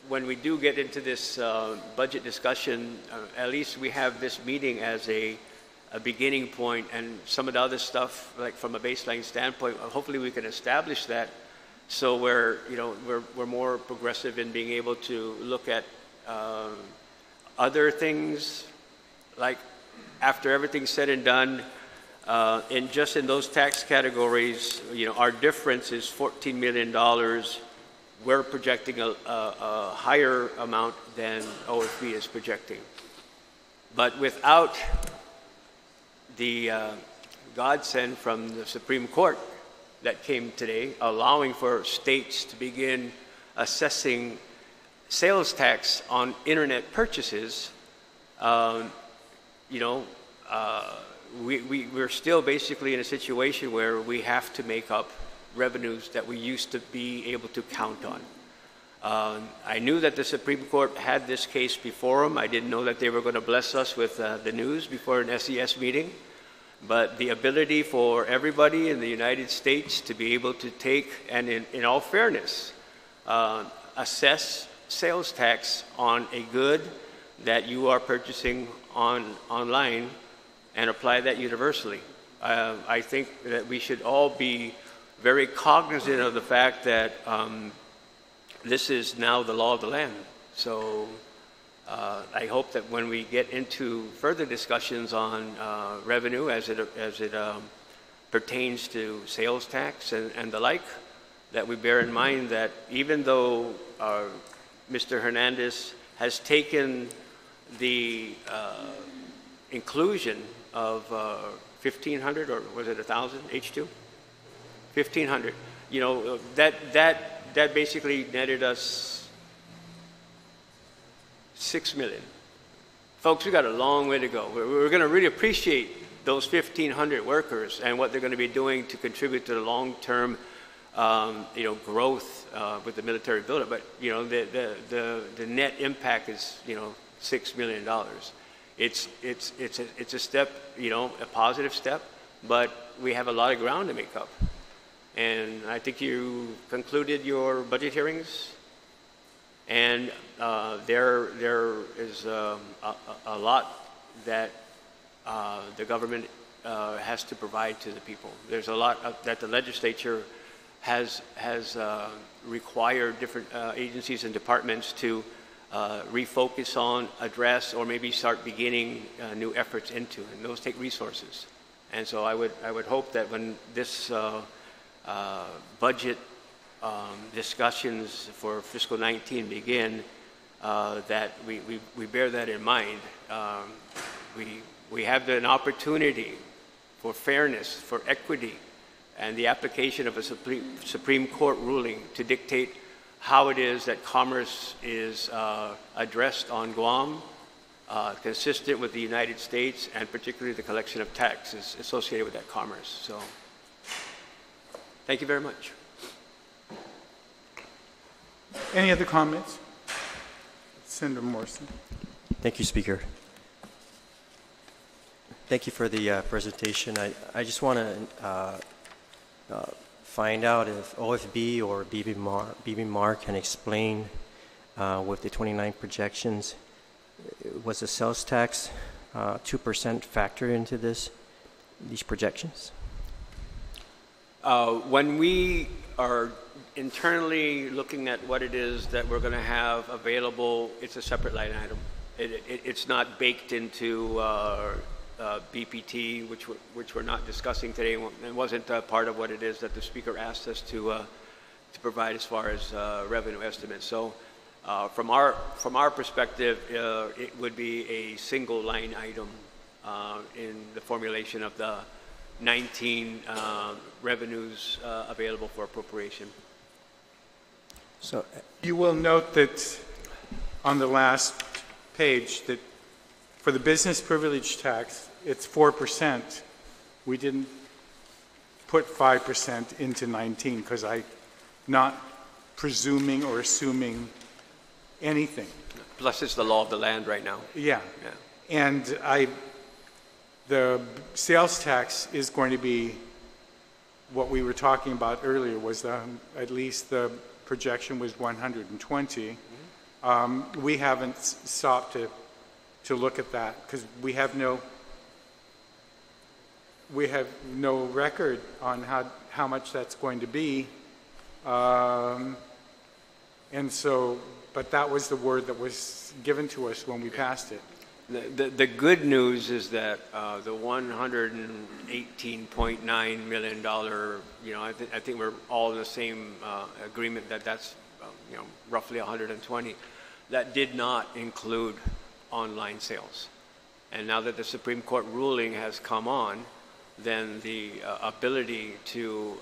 when we do get into this budget discussion, at least we have this meeting as a beginning point, and some of the other stuff, like from a baseline standpoint, hopefully we can establish that, so we're more progressive in being able to look at other things, like after everything's said and done, in those tax categories, our difference is $14 million. We're projecting a higher amount than OFB is projecting. But without the godsend from the Supreme Court that came today, allowing for states to begin assessing sales tax on internet purchases, we're still basically in a situation where we have to make up revenues that we used to be able to count on. I knew that the Supreme Court had this case before them. I didn't know that they were going to bless us with the news before an SES meeting. But the ability for everybody in the United States to be able to take, and in all fairness, assess sales tax on a good that you are purchasing online and apply that universally. I think that we should all be very cognizant of the fact that this is now the law of the land. So I hope that when we get into further discussions on revenue as it pertains to sales tax and the like, that we bear in mind that even though Mr. Hernandez has taken the inclusion of 1,500, or was it 1,000 H2? 1,500. You know, that basically netted us 6 million. Folks, we got a long way to go. We're going to really appreciate those 1,500 workers and what they're going to be doing to contribute to the long-term, growth with the military buildup. But the net impact is $6 million. It's a step, a positive step, but we have a lot of ground to make up. And I think you concluded your budget hearings, and there is a lot that the government has to provide to the people. There's a lot that the legislature has required different agencies and departments to refocus on, address, or maybe start beginning new efforts into, and those take resources. And so I would hope that when this budget discussions for fiscal 19 begin, that we bear that in mind. We have an opportunity for fairness, for equity, and the application of a Supreme Court ruling to dictate how it is that commerce is addressed on Guam, consistent with the United States, and particularly the collection of taxes associated with that commerce. So, thank you very much. Any other comments? Senator Morrison. Thank you, Speaker. Thank you for the presentation. I just want to find out if OFB or BBMAR can explain with the 29 projections, was the sales tax 2% factored into these projections? When we are internally looking at what it is that we're going to have available, it's a separate line item. It's not baked into BPT, which we're not discussing today. It wasn't part of what it is that the Speaker asked us to provide as far as revenue estimates. So from our perspective, it would be a single line item in the formulation of the 19 revenues available for appropriation. So you will note that on the last page that for the business privilege tax, it's 4%. We didn't put 5% into 19 because I'm not presuming or assuming anything. Plus, it's the law of the land right now. Yeah. And the sales tax is going to be what we were talking about earlier, was at least the projection was 120. We haven't stopped to look at that because we have no record on how much that's going to be. And so, but that was the word that was given to us when we passed it. The good news is that the $118.9 million, I think we're all in the same agreement that that's roughly 120. That did not include online sales. And now that the Supreme Court ruling has come on, then the ability to,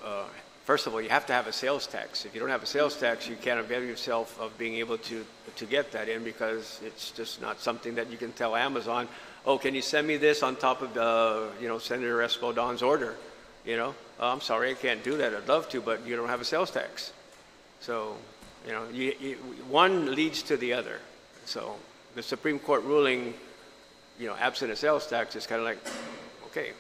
first of all, you have to have a sales tax. If you don't have a sales tax, you can't avail yourself of being able to get that in, because it's just not something that you can tell Amazon, oh, can you send me this on top of Senator Espadon's order? I'm sorry, I can't do that. I'd love to, but you don't have a sales tax. So You know, one leads to the other. So the Supreme Court ruling, you know, absent a sales tax is kind of like, okay.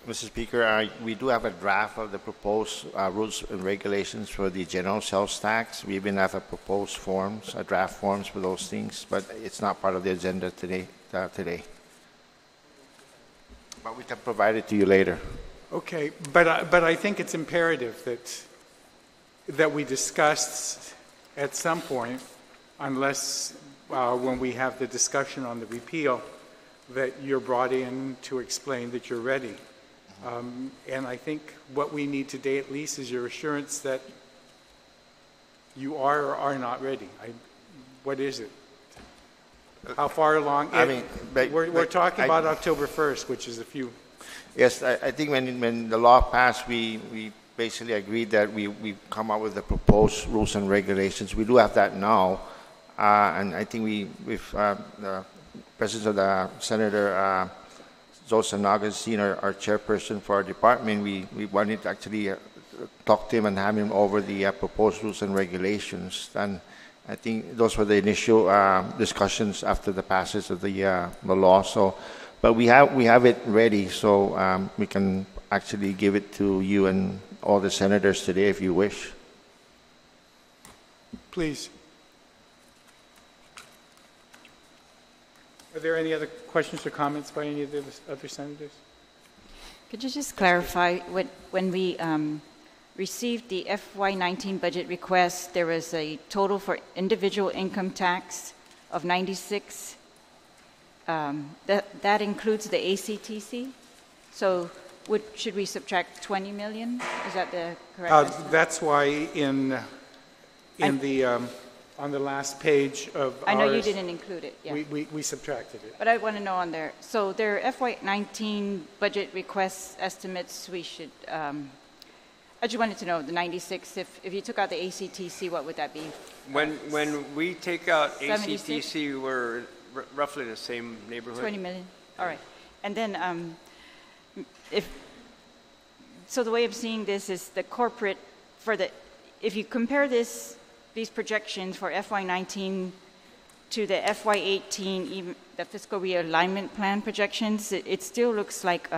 Mr. Speaker, we do have a draft of the proposed rules and regulations for the general sales tax. We even have a proposed forms, draft forms for those things, but it's not part of the agenda today. But we can provide it to you later. Okay, but I think it's imperative that we discuss at some point, unless when we have the discussion on the repeal, that you're brought in to explain that you're ready. And I think what we need today at least is your assurance that you are or are not ready. What is it? How far along? We're talking about October 1st, which is a few. Yes, I think when the law passed, we basically agreed that we come up with the proposed rules and regulations. We do have that now, and I think with the presence of the Senator Joseph Augustine, our chairperson for our department, we wanted to actually talk to him and have him over the proposed rules and regulations. And I think those were the initial discussions after the passage of the law. So, but we have it ready, so we can actually give it to you and all the senators today if you wish. Please. Are there any other questions or comments by any of the other senators? Could you just clarify, when we received the FY19 budget request, there was a total for individual income tax of 96. That includes the ACTC? So should we subtract 20 million? Is that the correct estimate? That's why on the last page of I know ours, you didn't include it, yeah. We subtracted it. But I want to know on there, so their FY19 budget request estimates, we should, I just wanted to know, the 96, if you took out the ACTC, what would that be? When we take out 76? ACTC, we're roughly the same neighborhood. 20 million, all right. And then so the way of seeing this is the corporate, if you compare these projections for FY19 to the FY18, even the fiscal realignment plan projections, it still looks like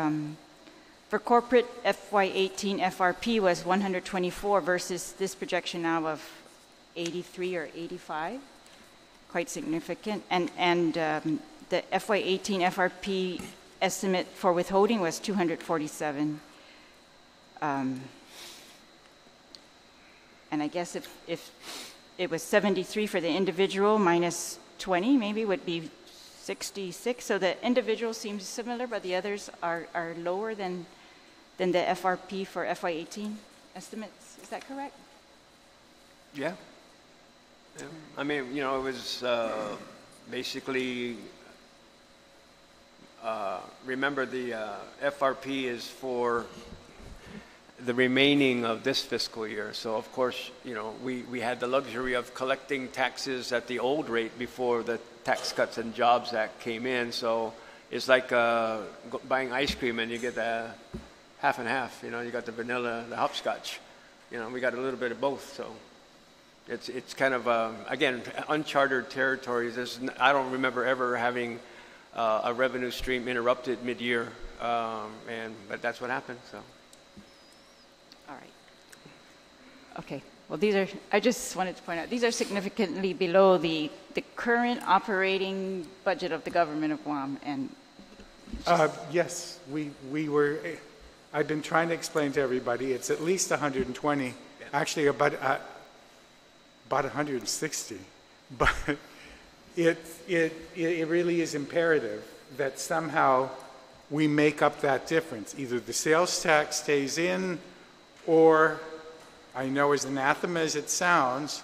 for corporate FY18 FRP was 124 versus this projection now of 83 or 85, quite significant. And the FY18 FRP estimate for withholding was 247. And I guess if it was 73 for the individual minus 20, maybe would be 66. So the individual seems similar, but the others are lower than the FRP for FY18 estimates. Is that correct? Yeah. I mean, you know, it was basically, remember the FRP is for the remaining of this fiscal year. So of course, you know, we had the luxury of collecting taxes at the old rate before the Tax Cuts and Jobs Act came in. So it's like buying ice cream and you get the half and half, you know, you got the vanilla, the hopscotch. You know, we got a little bit of both. So it's kind of, again, uncharted territories. I don't remember ever having a revenue stream interrupted mid-year, but that's what happened, so. All right. Okay. Well, I just wanted to point out, these are significantly below the current operating budget of the government of Guam. And yes, we were, I've been trying to explain to everybody, it's at least 120, actually about 160. But it really is imperative that somehow we make up that difference. Either the sales tax stays in, or, I know as anathema as it sounds,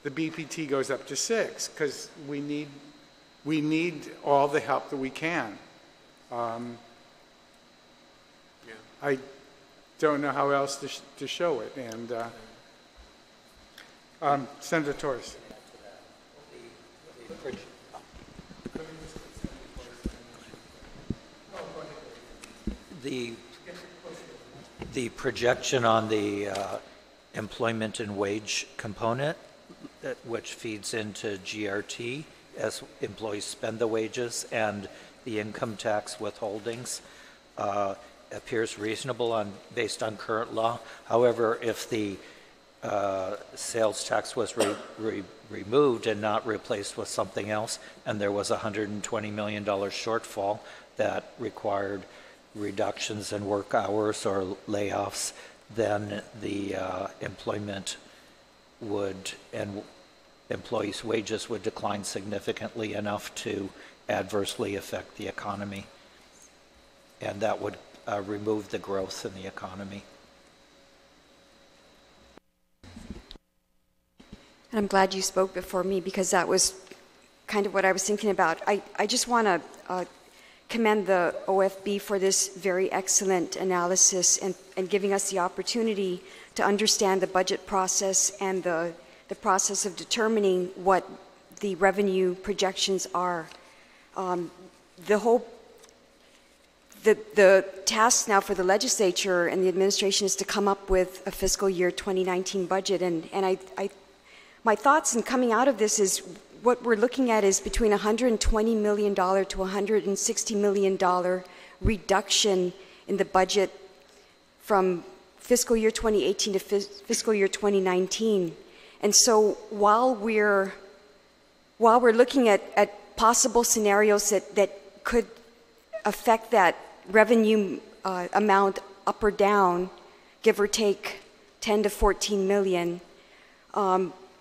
the BPT goes up to 6, because we need all the help that we can. I don't know how else to show it. And Senator Torres. the projection on the employment and wage component, which feeds into GRT as employees spend the wages, and the income tax withholdings appears reasonable based on current law. However, if the sales tax was removed and not replaced with something else, and there was a $120 million shortfall that required reductions in work hours or layoffs, then the employment would, and employees' wages would decline significantly enough to adversely affect the economy. And that would remove the growth in the economy. And I'm glad you spoke before me, because that was kind of what I was thinking about. I just want to commend the OFB for this very excellent analysis and giving us the opportunity to understand the budget process and the process of determining what the revenue projections are. The task now for the legislature and the administration is to come up with a fiscal year 2019 budget, and my thoughts in coming out of this is what we're looking at is between $120 million to $160 million reduction in the budget from fiscal year 2018 to fiscal year 2019. And so while we're looking at possible scenarios that could affect that revenue amount up or down, give or take 10 to 14 million,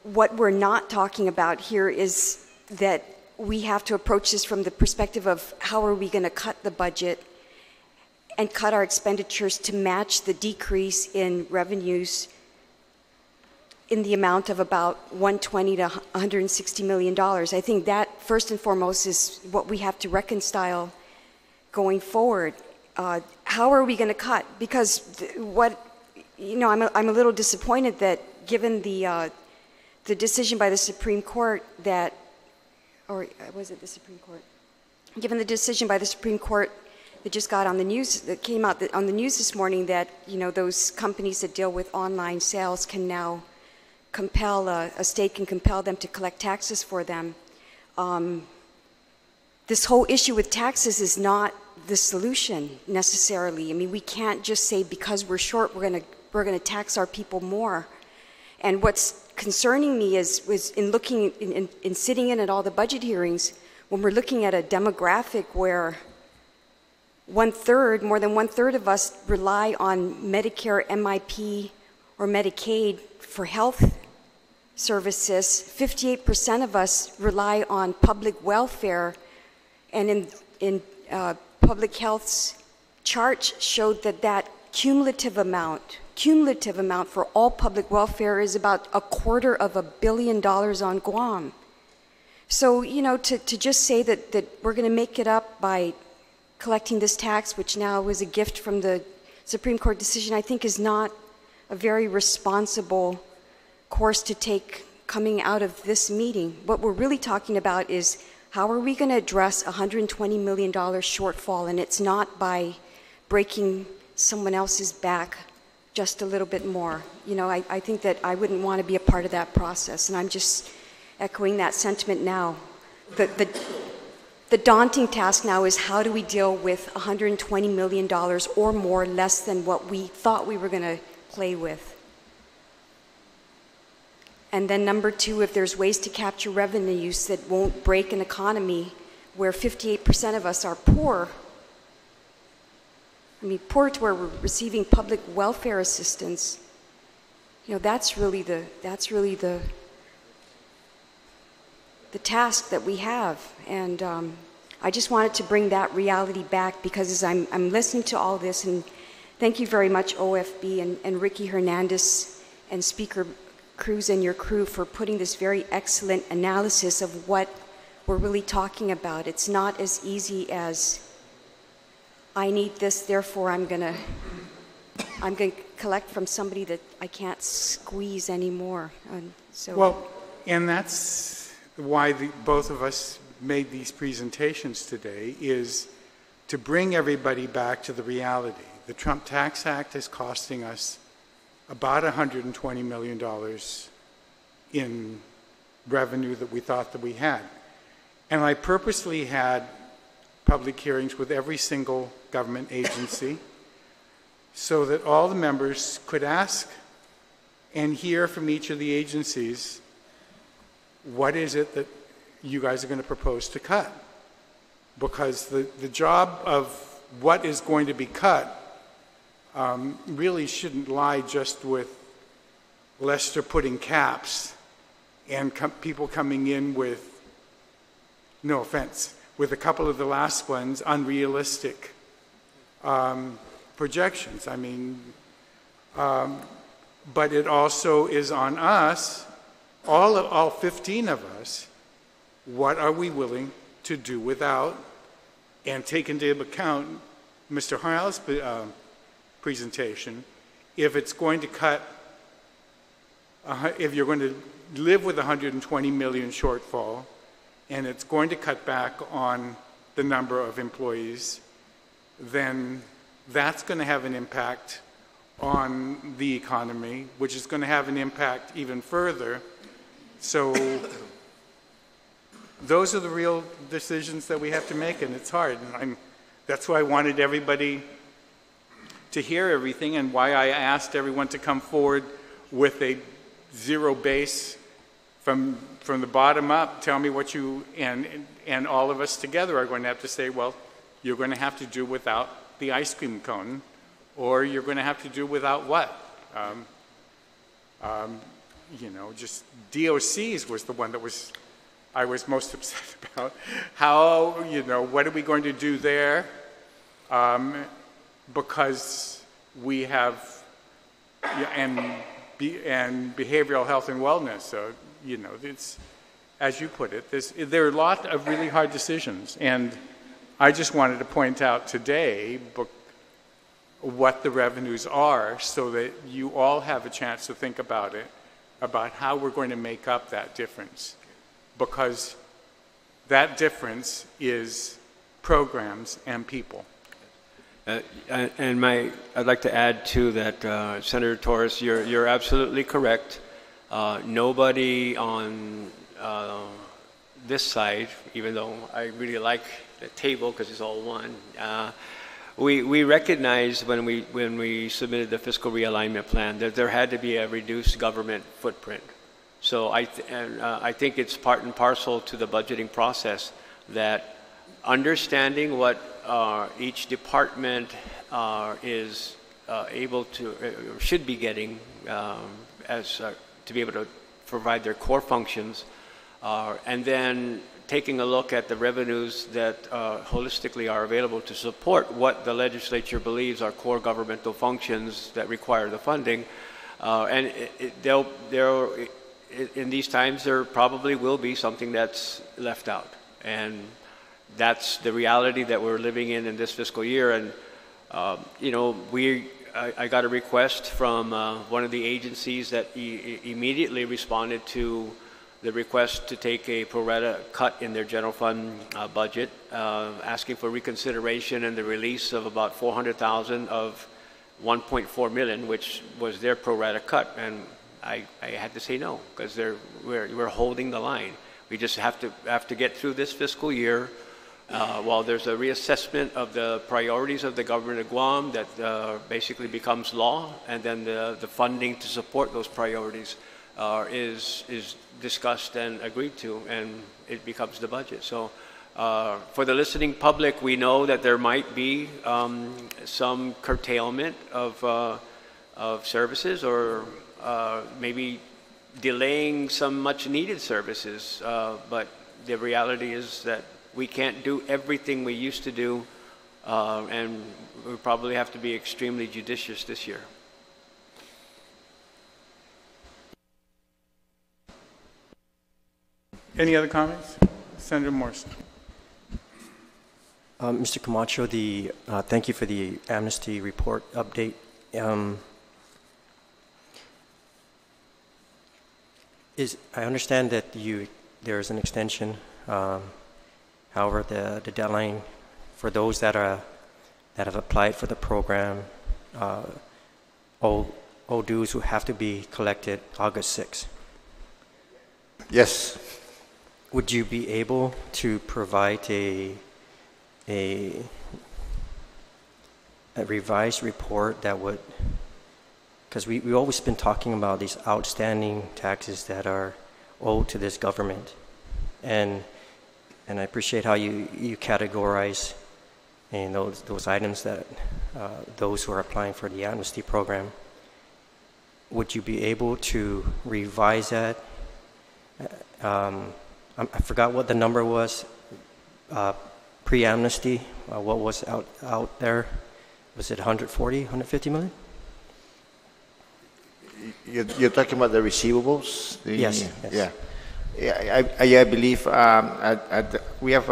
what we're not talking about here is that we have to approach this from the perspective of how are we going to cut the budget and cut our expenditures to match the decrease in revenues in the amount of about 120 to 160 million dollars. I think that first and foremost is what we have to reconcile going forward. How are we going to cut? Because I'm a little disappointed that given the decision by the Supreme Court that, or was it the Supreme Court? Given the decision by the Supreme Court that just got on the news, that came out on the news this morning, that those companies that deal with online sales can now compel, a state can compel them to collect taxes for them. This whole issue with taxes is not the solution necessarily. I mean, we can't just say because we're short, we're going to tax our people more. And what's concerning me was in looking, in sitting in at all the budget hearings, when we're looking at a demographic where more than one third of us rely on Medicare, MIP, or Medicaid for health services, 58% of us rely on public welfare, and in public health's chart showed that cumulative amount for all public welfare is about $250 million on Guam. So, to just say that we're going to make it up by collecting this tax, which now is a gift from the Supreme Court decision, I think is not a very responsible course to take coming out of this meeting. What we're really talking about is how are we going to address a $120 million shortfall, and it's not by breaking someone else's back just a little bit more. I think that I wouldn't want to be a part of that process, and I'm just echoing that sentiment now. The daunting task now is how do we deal with $120 million or more, less than what we thought we were going to play with. And then number two, if there's ways to capture revenues that won't break an economy where 58% of us are poor, poor to where we're receiving public welfare assistance, that's really the task that we have. And I just wanted to bring that reality back, because as I'm listening to all this, and thank you very much, OFB and Ricky Hernandez and Speaker Cruz and your crew for putting this very excellent analysis of what we're really talking about. It's not as easy as I need this, therefore I'm going to collect from somebody that I can't squeeze anymore. And that's why both of us made these presentations today, is to bring everybody back to the reality the Trump Tax Act is costing us about $120 million in revenue that we thought that we had. And I purposely had public hearings with every single government agency so that all the members could ask and hear from each of the agencies, what is it that you guys are going to propose to cut? Because the job of what is going to be cut really shouldn't lie just with Lester putting caps and people coming in with, no offense, with a couple of the last ones, unrealistic projections. I mean, but it also is on us, all 15 of us, what are we willing to do without, and take into account Mr. Harl's presentation, if it's going to cut, if you're going to live with 120 million shortfall, and it's going to cut back on the number of employees, then that's going to have an impact on the economy, which is going to have an impact even further. So those are the real decisions that we have to make, and it's hard. And that's why I wanted everybody to hear everything, and why I asked everyone to come forward with a zero base from the bottom up. Tell me what you, and all of us together are going to have to say, well, you're going to have to do without the ice cream cone, or you're going to have to do without what? You know, just DOCs was the one that I was most upset about. How, you know, what are we going to do there? Because we have, and behavioral health and wellness. So, you know, it's, as you put it, there are a lot of really hard decisions. And I just wanted to point out today what the revenues are, so that you all have a chance to think about it, about how we're going to make up that difference. Because that difference is programs and people. I'd like to add too that Senator Torres, you're absolutely correct. Nobody on this side, even though I really like the table because it's all one, we recognized when we submitted the fiscal realignment plan that there had to be a reduced government footprint. So I think it's part and parcel to the budgeting process that understanding what each department is able to, should be getting to be able to provide their core functions, and then taking a look at the revenues that holistically are available to support what the legislature believes are core governmental functions that require the funding. And in these times, there probably will be something that's left out. And that's the reality that we're living in this fiscal year. And, you know, I got a request from one of the agencies that immediately responded to the request to take a pro rata cut in their general fund budget, asking for reconsideration and the release of about $400,000 of $1.4 million, which was their pro rata cut. And I had to say no, because we're holding the line. We just have to get through this fiscal year while there's a reassessment of the priorities of the government of Guam that basically becomes law, and then the funding to support those priorities is discussed and agreed to, and it becomes the budget. So for the listening public, we know that there might be some curtailment of services, or maybe delaying some much needed services, but the reality is that we can't do everything we used to do, and we probably have to be extremely judicious this year. Any other comments? Senator Morrison. Mr. Camacho, thank you for the amnesty report update. I understand that there is an extension. However, the deadline for those that have applied for the program all dues will have to be collected August 6th. Yes. Would you be able to provide a revised report that would, because we've always been talking about these outstanding taxes that are owed to this government, and I appreciate how you categorize those items that those who are applying for the amnesty program. Would you be able to revise that? I forgot what the number was pre-amnesty. What was out there? Was it 140, 150 million? You're talking about the receivables? Yes. Yeah. I believe we have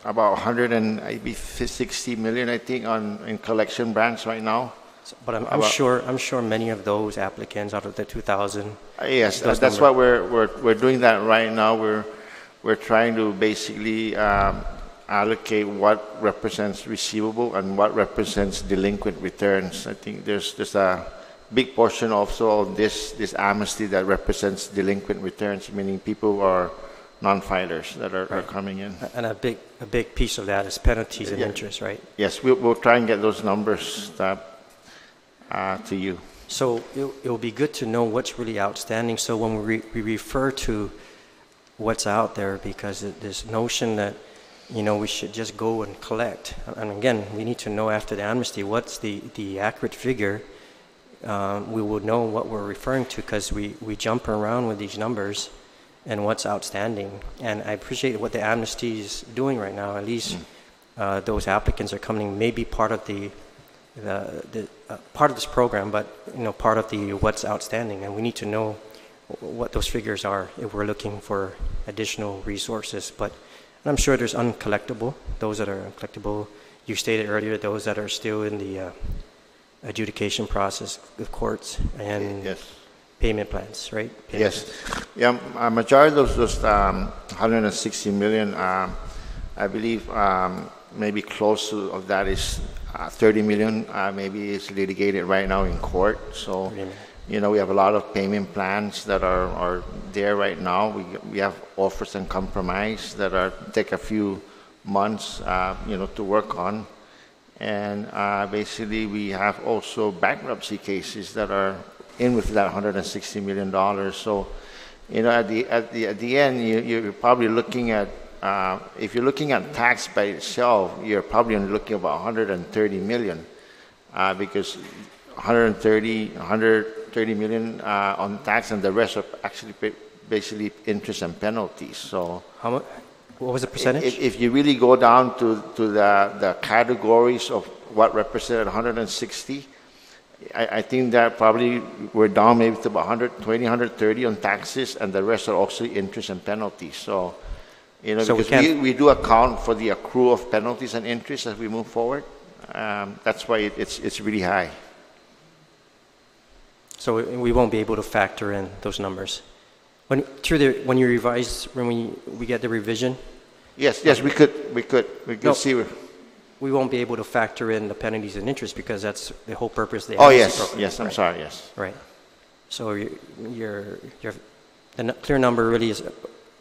about 160 million, I think, in collection branch right now. But I'm sure many of those applicants out of the 2,000. Yes, that's why we're doing that right now. We're trying to basically allocate what represents receivable and what represents delinquent returns. I think there's a big portion also of this amnesty that represents delinquent returns, meaning people who are non-filers that are coming in. And a big piece of that is penalties and interest, right? Yes, we'll try and get those numbers to you. So it will be good to know what's really outstanding. So when we refer to what's out there, because this notion that we should just go and collect, and again, we need to know after the amnesty what's the accurate figure. We will know what we're referring to, because we jump around with these numbers and what's outstanding. And I appreciate what the amnesty is doing right now. At least those applicants are coming, maybe part of part of this program, but part of the what's outstanding. And we need to know what those figures are if we're looking for additional resources. But I'm sure there's uncollectible, those that are uncollectible. You stated earlier those that are still in the adjudication process with courts and payment plans, right? Yes. Yeah, a majority of those 160 million, I believe maybe close to of that is 30 million maybe is litigated right now in court. So, we have a lot of payment plans that are there right now. We have offers and compromise that take a few months, to work on. And basically, we have also bankruptcy cases that are in with that $160 million. So, at the end, you're probably looking at, if you're looking at tax by itself, you're probably only looking at about 130 million, because 130 million on tax, and the rest are actually basically interest and penalties. So, how much? What was the percentage? If you really go down to the categories of what represented 160, I think that probably we're down maybe to about 120, 130 on taxes, and the rest are also interest and penalties. So, so because we do account for the accrual of penalties and interest as we move forward. That's why it's really high. So we won't be able to factor in those numbers. When you revise, when we get the revision? Yes, we could see. We won't be able to factor in the penalties and interest, because that's the whole purpose of the amnesty program. Yes, I'm sorry, yes. Right. So the clear number really is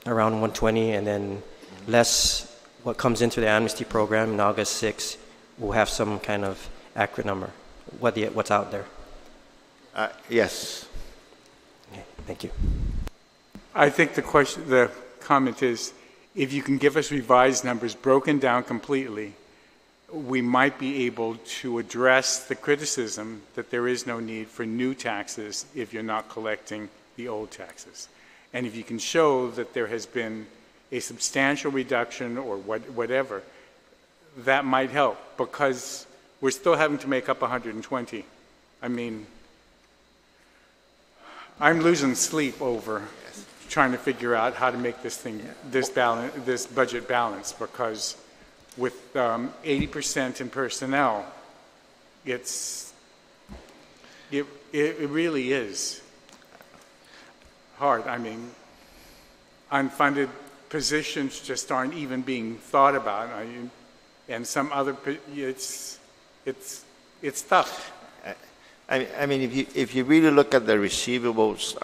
around 120, and then less what comes into the amnesty program in August 6th, we'll have some kind of accurate number, what's out there. Yes. Okay, thank you. I think the comment is, if you can give us revised numbers broken down completely, we might be able to address the criticism that there is no need for new taxes if you're not collecting the old taxes. And if you can show that there has been a substantial reduction or whatever, that might help, because we're still having to make up 120. I mean, I'm losing sleep over trying to figure out how to make this thing, this budget balance, because with 80% in personnel, it really is hard. I mean, unfunded positions just aren't even being thought about, and some other, it's tough. I mean, if you really look at the receivables,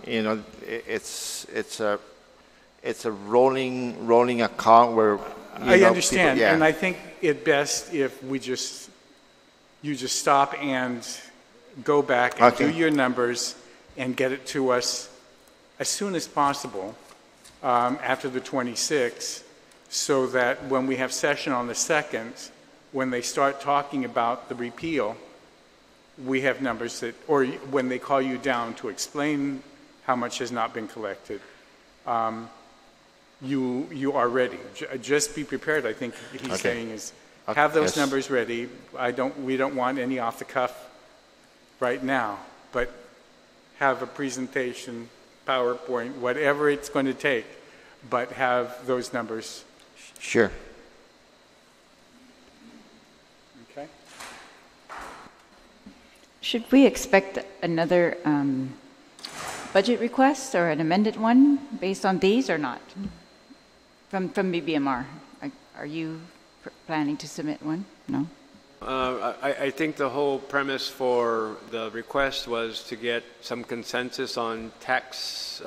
you know, it's a rolling account where I understand, people, yeah. and I think it best if you just stop and go back and do your numbers and get it to us as soon as possible after the 26th, so that when we have session on the 2nd, when they start talking about the repeal, we have numbers that, or when they call you down to explain how much has not been collected, you are ready. Just be prepared, I think he's saying, is have those numbers ready. We don't want any off the cuff right now, but have a presentation, PowerPoint, whatever it's going to take, but have those numbers. Sure. Okay. Should we expect another budget request or an amended one based on these or not? From BBMR, are you planning to submit one? No? I think the whole premise for the request was to get some consensus on tax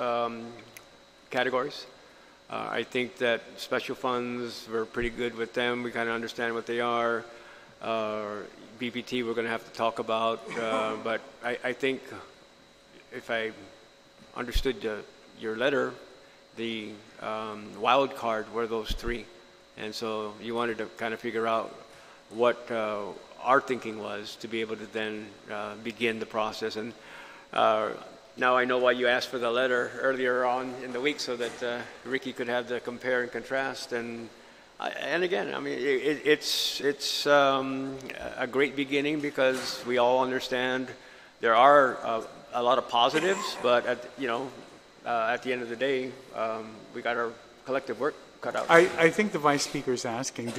categories. I think that special funds, we're pretty good with them. We kind of understand what they are. BPT we're going to have to talk about. But I think if I understood your letter, the wild card were those three. And so you wanted to kind of figure out what our thinking was to be able to then begin the process. And now I know why you asked for the letter earlier on in the week, so that Ricky could have the compare and contrast. And again, I mean, it's a great beginning, because we all understand there are a lot of positives, but at the end of the day, we got our collective work cut out. I think the Vice Speaker is asking,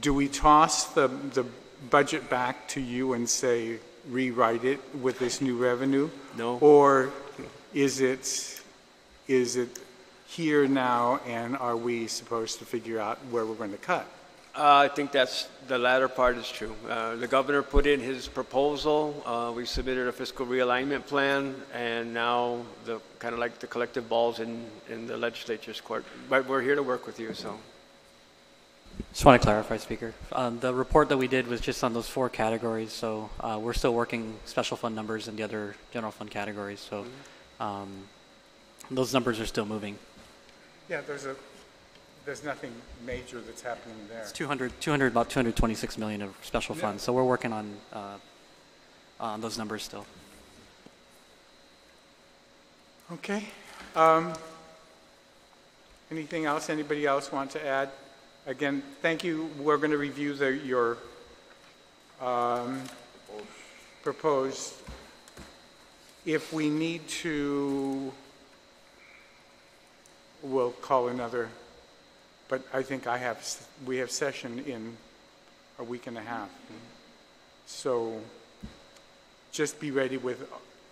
do we toss the budget back to you and say, rewrite it with this new revenue? No. Or is it here now, and are we supposed to figure out where we're going to cut? I think that's the latter part is true. The governor put in his proposal. We submitted a fiscal realignment plan, and now the kind of like the collective balls in the legislature's court. But we're here to work with you. So. Just want to clarify, Speaker. The report that we did was just on those 4 categories, so we're still working special fund numbers in the other general fund categories. So those numbers are still moving. Yeah, there's nothing major that's happening there. It's about 226 million of special funds. So we're working on those numbers still. Okay. Anything else? Anybody else want to add? Again, thank you. We're going to review your proposed. If we need to, we'll call another. But I think we have session in a week and a half. So just be ready with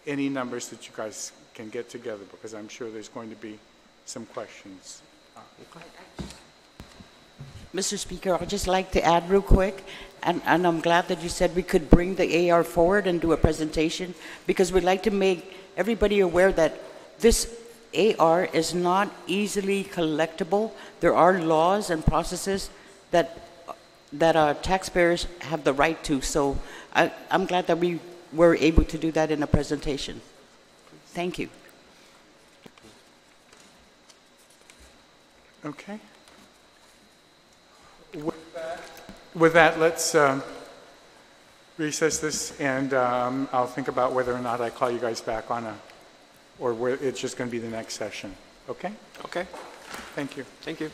any numbers that you guys can get together, because I'm sure there's going to be some questions. Mr. Speaker, I'd just like to add real quick, and I'm glad that you said we could bring the AR forward and do a presentation, because we'd like to make everybody aware that this AR is not easily collectible. There are laws and processes that taxpayers have the right to. So I'm glad that we were able to do that in a presentation. Thank you. Okay. With that, let's recess this, and I'll think about whether or not I call you guys back on or where it's just going to be the next session. Okay? Okay. Thank you. Thank you.